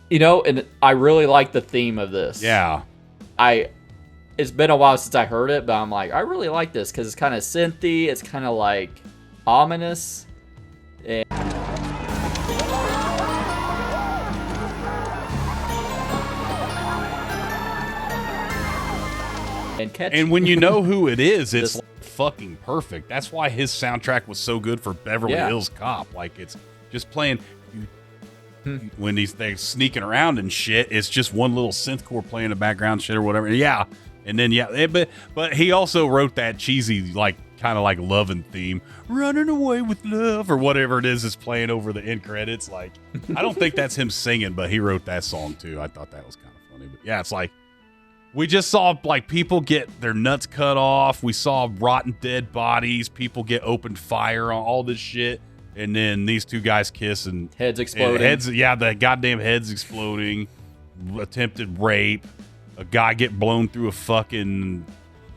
[SPEAKER 2] You know, and I really like the theme of this.
[SPEAKER 1] Yeah.
[SPEAKER 2] It's been a while since I heard it, but I'm like, I really like this because it's kind of synthy. It's kind of like ominous. And catchy.
[SPEAKER 1] And when you know who it is, it's fucking perfect. That's why his soundtrack was so good for Beverly Hills Cop. Like, it's just playing when they're sneaking around and shit. It's just one little synth core playing in the background, shit or whatever. Yeah, and then but he also wrote that cheesy, like, kind of like loving theme, "Running Away with Love" or whatever it is playing over the end credits. Like, I don't think that's him singing, but he wrote that song too. I thought that was kind of funny. But yeah, it's like, we just saw, like, people get their nuts cut off. We saw rotten dead bodies. People get opened fire on all this shit. And then these two guys kiss and
[SPEAKER 2] heads exploding.
[SPEAKER 1] The goddamn heads exploding. Attempted rape. A guy get blown through a fucking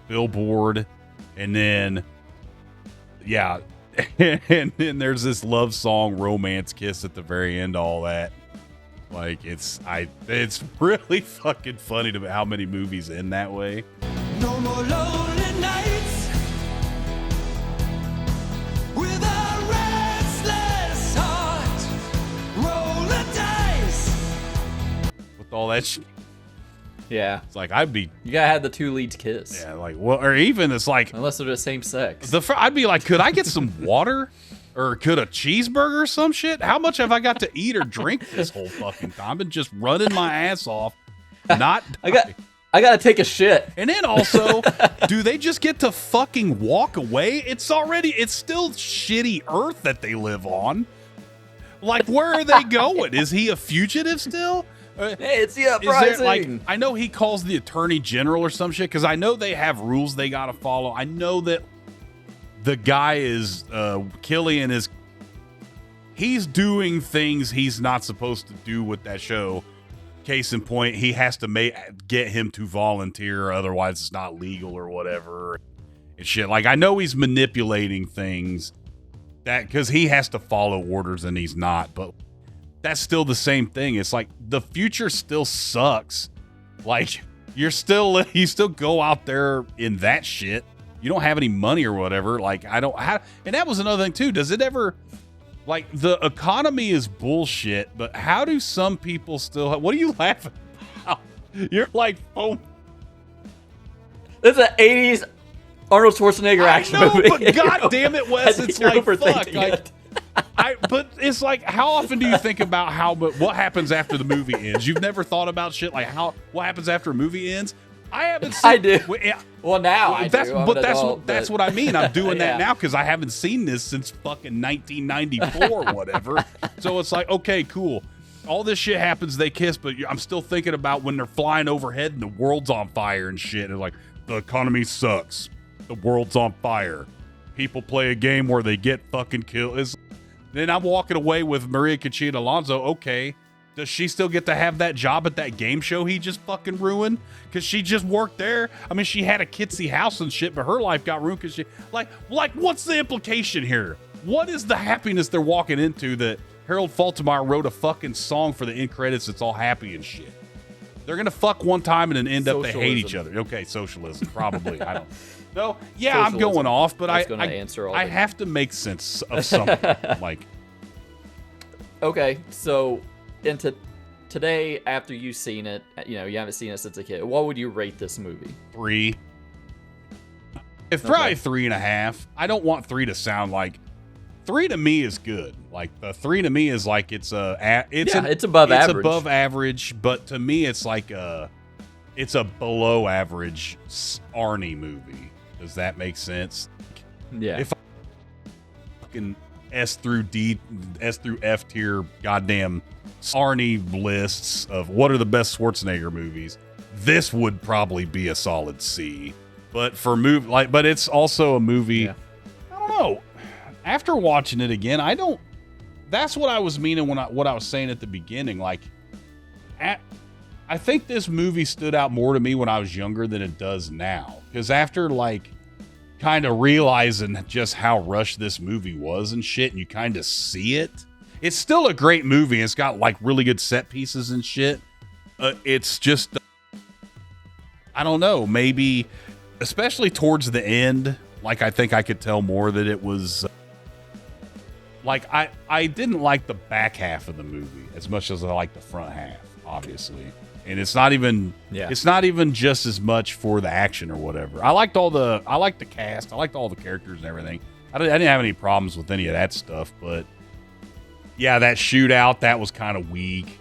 [SPEAKER 1] billboard. And then, yeah. And then there's this love song, romance kiss at the very end, all that. Like, it's really fucking funny to me how many movies end that way.
[SPEAKER 4] No more lonely nights with a restless heart. Roll the dice.
[SPEAKER 1] With all that shit.
[SPEAKER 2] Yeah.
[SPEAKER 1] It's like,
[SPEAKER 2] you gotta have the two leads kiss.
[SPEAKER 1] Yeah, like, well, or even it's like,
[SPEAKER 2] unless they're the same sex.
[SPEAKER 1] I'd be like, could I get some water? Or could a cheeseburger or some shit? How much have I got to eat or drink this whole fucking time? I've been just running my ass off. I
[SPEAKER 2] gotta take a shit.
[SPEAKER 1] And then also, do they just get to fucking walk away? It's still shitty Earth that they live on. Like, where are they going? Is he a fugitive still?
[SPEAKER 2] Hey, it's the uprising.
[SPEAKER 1] Like, I know he calls the attorney general or some shit, because I know they have rules they gotta follow. I know that the guy is Killian he's doing things he's not supposed to do with that show. Case in point, he has to get him to volunteer, otherwise it's not legal or whatever and shit. Like, I know he's manipulating things that because he has to follow orders and he's not, but that's still the same thing. It's like the future still sucks. Like, you still go out there in that shit. You don't have any money or whatever. Like, and that was another thing too. Does it ever, like, the economy is bullshit, but how do some people still what are you laughing about? You're like, oh,
[SPEAKER 2] this is an 80s Arnold Schwarzenegger action movie.
[SPEAKER 1] But god damn it, Wes, it's like, fuck. Like, but it's like, how often do you think about what happens after the movie ends? You've never thought about shit like what happens after a movie ends? I haven't seen.
[SPEAKER 2] I do. Well, now I do.
[SPEAKER 1] That's what I mean. I'm doing that now because I haven't seen this since fucking 1994 or whatever. So it's like, okay, cool. All this shit happens, they kiss, but I'm still thinking about when they're flying overhead and the world's on fire and shit. And like, the economy sucks. The world's on fire. People play a game where they get fucking killed. Then I'm walking away with Maria Conchita Alonso. Okay. Does she still get to have that job at that game show he just fucking ruined? Because she just worked there. I mean, she had a kitsy house and shit, but her life got ruined because she... Like, what's the implication here? What is the happiness they're walking into that Harold Faltermeyer wrote a fucking song for the end credits that's all happy and shit? They're going to fuck one time and then end up they hate each other. Okay, socialism, probably. I don't... No, yeah, socialism. I'm going off, but I have to make sense of something. Like...
[SPEAKER 2] Okay, so... into today, after you've seen it, you haven't seen it since a kid, what would you rate this movie?
[SPEAKER 1] 3. It's probably 3.5. I don't want 3 to sound like 3 to me is good. Like, the 3 to me is like it's above average. It's above average, but to me it's like it's a below average Arnie movie. Does that make sense?
[SPEAKER 2] Yeah.
[SPEAKER 1] If I fucking S through F tier goddamn Arnie lists of what are the best Schwarzenegger movies, this would probably be a solid C. But for but it's also a movie. Yeah. I don't know. After watching it again, that's what I was meaning what I was saying at the beginning. Like, I think this movie stood out more to me when I was younger than it does now. Because after, like, kind of realizing just how rushed this movie was and shit, and you kind of see it. It's still a great movie. It's got like really good set pieces and shit. It's just, I don't know, maybe, especially towards the end, like I think I could tell more that it was, like I didn't like the back half of the movie as much as I like the front half, obviously. And it's not even just as much for the action or whatever. I liked the cast. I liked all the characters and everything. I didn't have any problems with any of that stuff, but yeah, that shootout, that was kind of weak.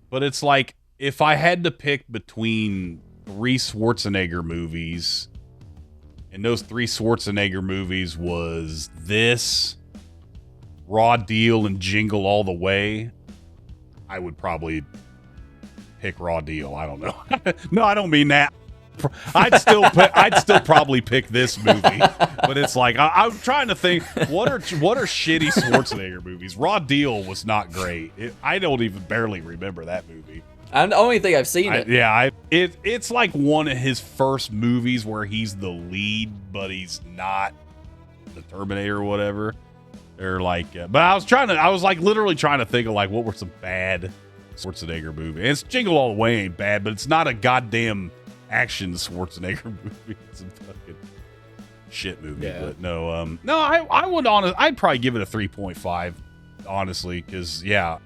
[SPEAKER 1] But it's like, if I had to pick between 3 Schwarzenegger movies, and those 3 Schwarzenegger movies was this, Raw Deal, and Jingle All the Way, I would probably pick Raw Deal. I don't know. No, I don't mean that. I'd still probably pick this movie, but it's like I'm trying to think what are shitty Schwarzenegger movies. Raw Deal was not great. I don't even barely remember that movie.
[SPEAKER 2] I don't even think I've seen it.
[SPEAKER 1] It's like one of his first movies where he's the lead, but he's not the Terminator or whatever. Or like, but I was like literally trying to think of like what were some bad Schwarzenegger movies. It's Jingle All the Way ain't bad, but it's not a goddamn action Schwarzenegger movie. It's a fucking shit movie. Yeah. But no, I would I'd probably give it a 3.5, honestly, because yeah,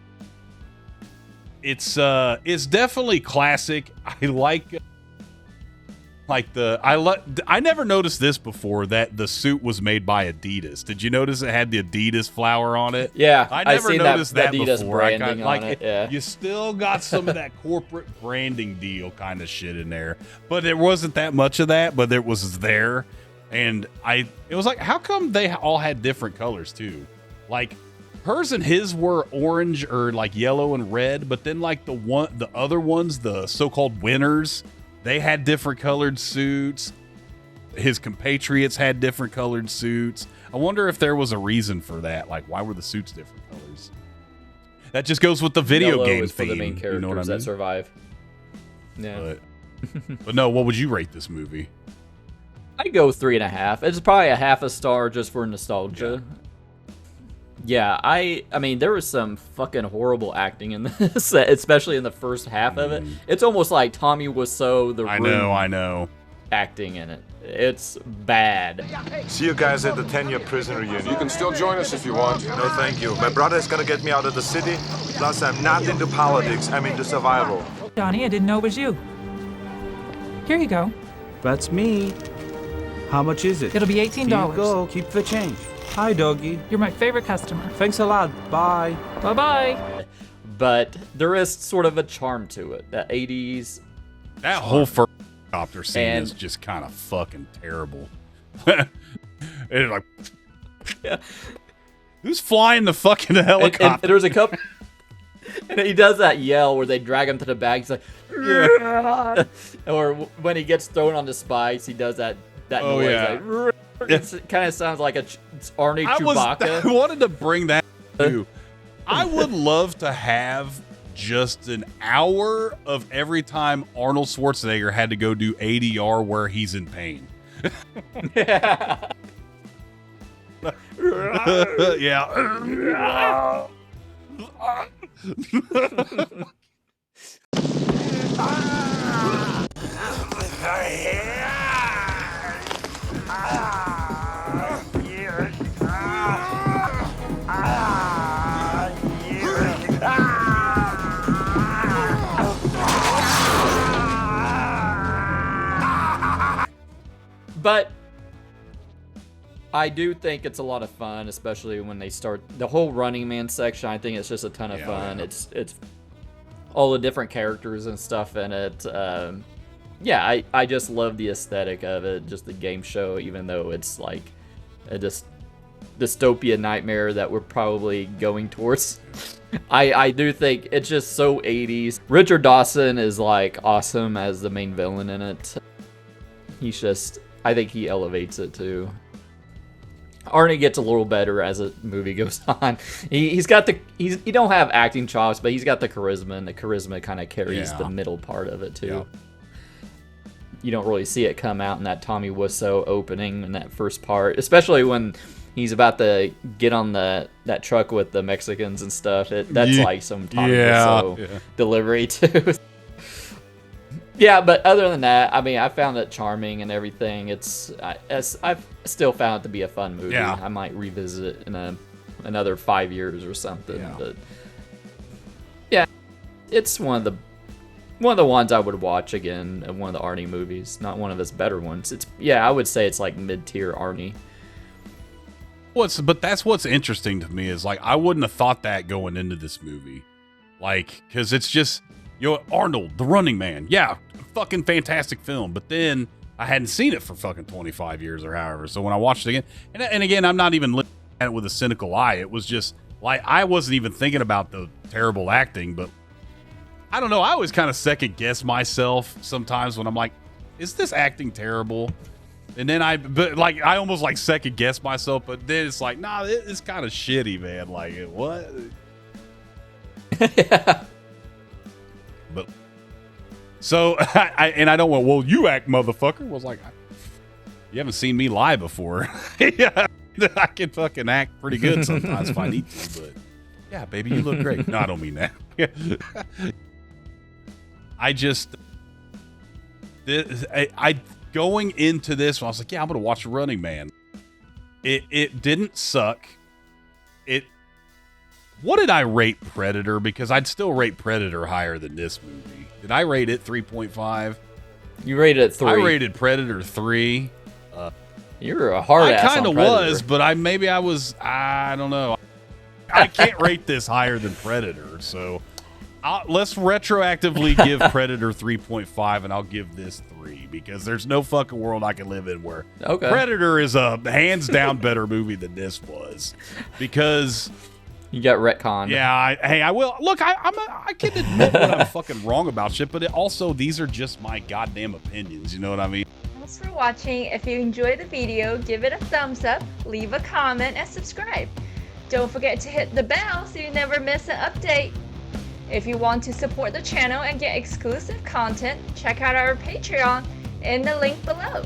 [SPEAKER 1] it's definitely classic. I never noticed this before, that the suit was made by Adidas. Did you notice it had the Adidas flower on it?
[SPEAKER 2] Yeah,
[SPEAKER 1] I never noticed that
[SPEAKER 2] Adidas
[SPEAKER 1] before.
[SPEAKER 2] Branding on it. Yeah.
[SPEAKER 1] You still got some of that corporate branding deal kind of shit in there, but there wasn't that much of that. But it was there, and it was like, how come they all had different colors too? Like hers and his were orange or like yellow and red, but then like the other ones, the so-called winners, they had different colored suits. His compatriots had different colored suits. I wonder if there was a reason for that. Like, why were the suits different colors? That just goes with the video
[SPEAKER 2] Yellow
[SPEAKER 1] game
[SPEAKER 2] is for
[SPEAKER 1] theme.
[SPEAKER 2] the main characters,
[SPEAKER 1] you know what I mean?
[SPEAKER 2] that survive. Yeah.
[SPEAKER 1] But no, what would you rate this movie?
[SPEAKER 2] I go 3.5. It's probably a half a star just for nostalgia. Yeah, I mean, there was some fucking horrible acting in this, especially in the first half of it. It's almost like Tommy Wiseau, the
[SPEAKER 1] I know.
[SPEAKER 2] acting in it. It's bad.
[SPEAKER 3] See you guys at the 10-year prison reunion.
[SPEAKER 4] You can still join us if you want.
[SPEAKER 3] No, thank you. My brother is gonna get me out of the city. Plus, I'm not into politics. I'm into survival.
[SPEAKER 12] Johnny, I didn't know it was you. Here you go.
[SPEAKER 13] That's me. How much is it?
[SPEAKER 12] It'll be $18.
[SPEAKER 13] Here you go. Keep the change. Hi, doggy.
[SPEAKER 12] You're my favorite customer.
[SPEAKER 13] Thanks a lot. Bye.
[SPEAKER 12] Bye-bye.
[SPEAKER 2] But there is sort of a charm to it. The 80s.
[SPEAKER 1] That whole first helicopter scene is just kind of fucking terrible. It's like,
[SPEAKER 2] yeah.
[SPEAKER 1] Who's flying the fucking helicopter?
[SPEAKER 2] And there's a couple. And he does that yell where they drag him to the bag. He's like, yeah. Or when he gets thrown on the spikes, he does that noise.
[SPEAKER 1] Yeah.
[SPEAKER 2] Like, it kind of sounds like it's Arnie Chewbacca.
[SPEAKER 1] I wanted to bring that too. I would love to have just an hour of every time Arnold Schwarzenegger had to go do ADR where he's in pain.
[SPEAKER 2] Yeah.
[SPEAKER 1] Yeah.
[SPEAKER 2] But I do think it's a lot of fun, especially when they start the whole Running Man section. I think it's just a ton of fun. Yeah. It's all the different characters and stuff in it. Yeah, I just love the aesthetic of it, just the game show, even though it's like a dystopia nightmare that we're probably going towards. I do think it's just so 80s. Richard Dawson is like awesome as the main villain in it. He's just, I think he elevates it too. Arnie gets a little better as the movie goes on. He don't have acting chops, but he's got the charisma, and the charisma kind of carries the middle part of it too. you don't really see it come out in that Tommy Wiseau opening in that first part, especially when he's about to get on that truck with the Mexicans and stuff. That's like some Tommy Wiseau delivery too. Yeah, but other than that, I mean, I found it charming and everything. I've still found it to be a fun movie.
[SPEAKER 1] Yeah.
[SPEAKER 2] I might revisit it in another 5 years or something.
[SPEAKER 1] Yeah.
[SPEAKER 2] But yeah, it's one of the ones I would watch again. One of the Arnie movies, not one of his better ones. I would say it's like mid-tier Arnie.
[SPEAKER 1] But that's what's interesting to me is like I wouldn't have thought that going into this movie, like because it's just Arnold the Running Man, fucking fantastic film. But then I hadn't seen it for fucking 25 years or however. So when I watched it again, and again, I'm not even looking at it with a cynical eye. It was just like I wasn't even thinking about the terrible acting, but I don't know. I always kind of second guess myself sometimes when I'm like, is this acting terrible? And then I almost like second guess myself, but then it's like, nah, it's kind of shitty, man. Like, what?
[SPEAKER 2] Yeah.
[SPEAKER 1] But so I don't want, well, you act, motherfucker. I was like, you haven't seen me lie before. Yeah, I can fucking act pretty good sometimes if I need to, but yeah, baby, you look great. No, I don't mean that. I going into this, I was like, yeah, I'm gonna watch Running Man. It didn't suck. What did I rate Predator? Because I'd still rate Predator higher than this movie. Did I rate it 3.5?
[SPEAKER 2] You rated it 3.
[SPEAKER 1] I rated Predator 3.
[SPEAKER 2] You're a hard ass.
[SPEAKER 1] I kind of was, but I don't know. I can't rate this higher than Predator, so let's retroactively give Predator 3.5, and I'll give this 3 because there's no fucking world I can live in where Predator is a hands down better movie than this was, because
[SPEAKER 2] you got retconned.
[SPEAKER 1] Yeah, I will. Look, I can admit when I'm fucking wrong about shit, but also these are just my goddamn opinions. You know what I mean?
[SPEAKER 14] Thanks for watching. If you enjoyed the video, give it a thumbs up, leave a comment, and subscribe. Don't forget to hit the bell so you never miss an update. If you want to support the channel and get exclusive content, check out our Patreon in the link below.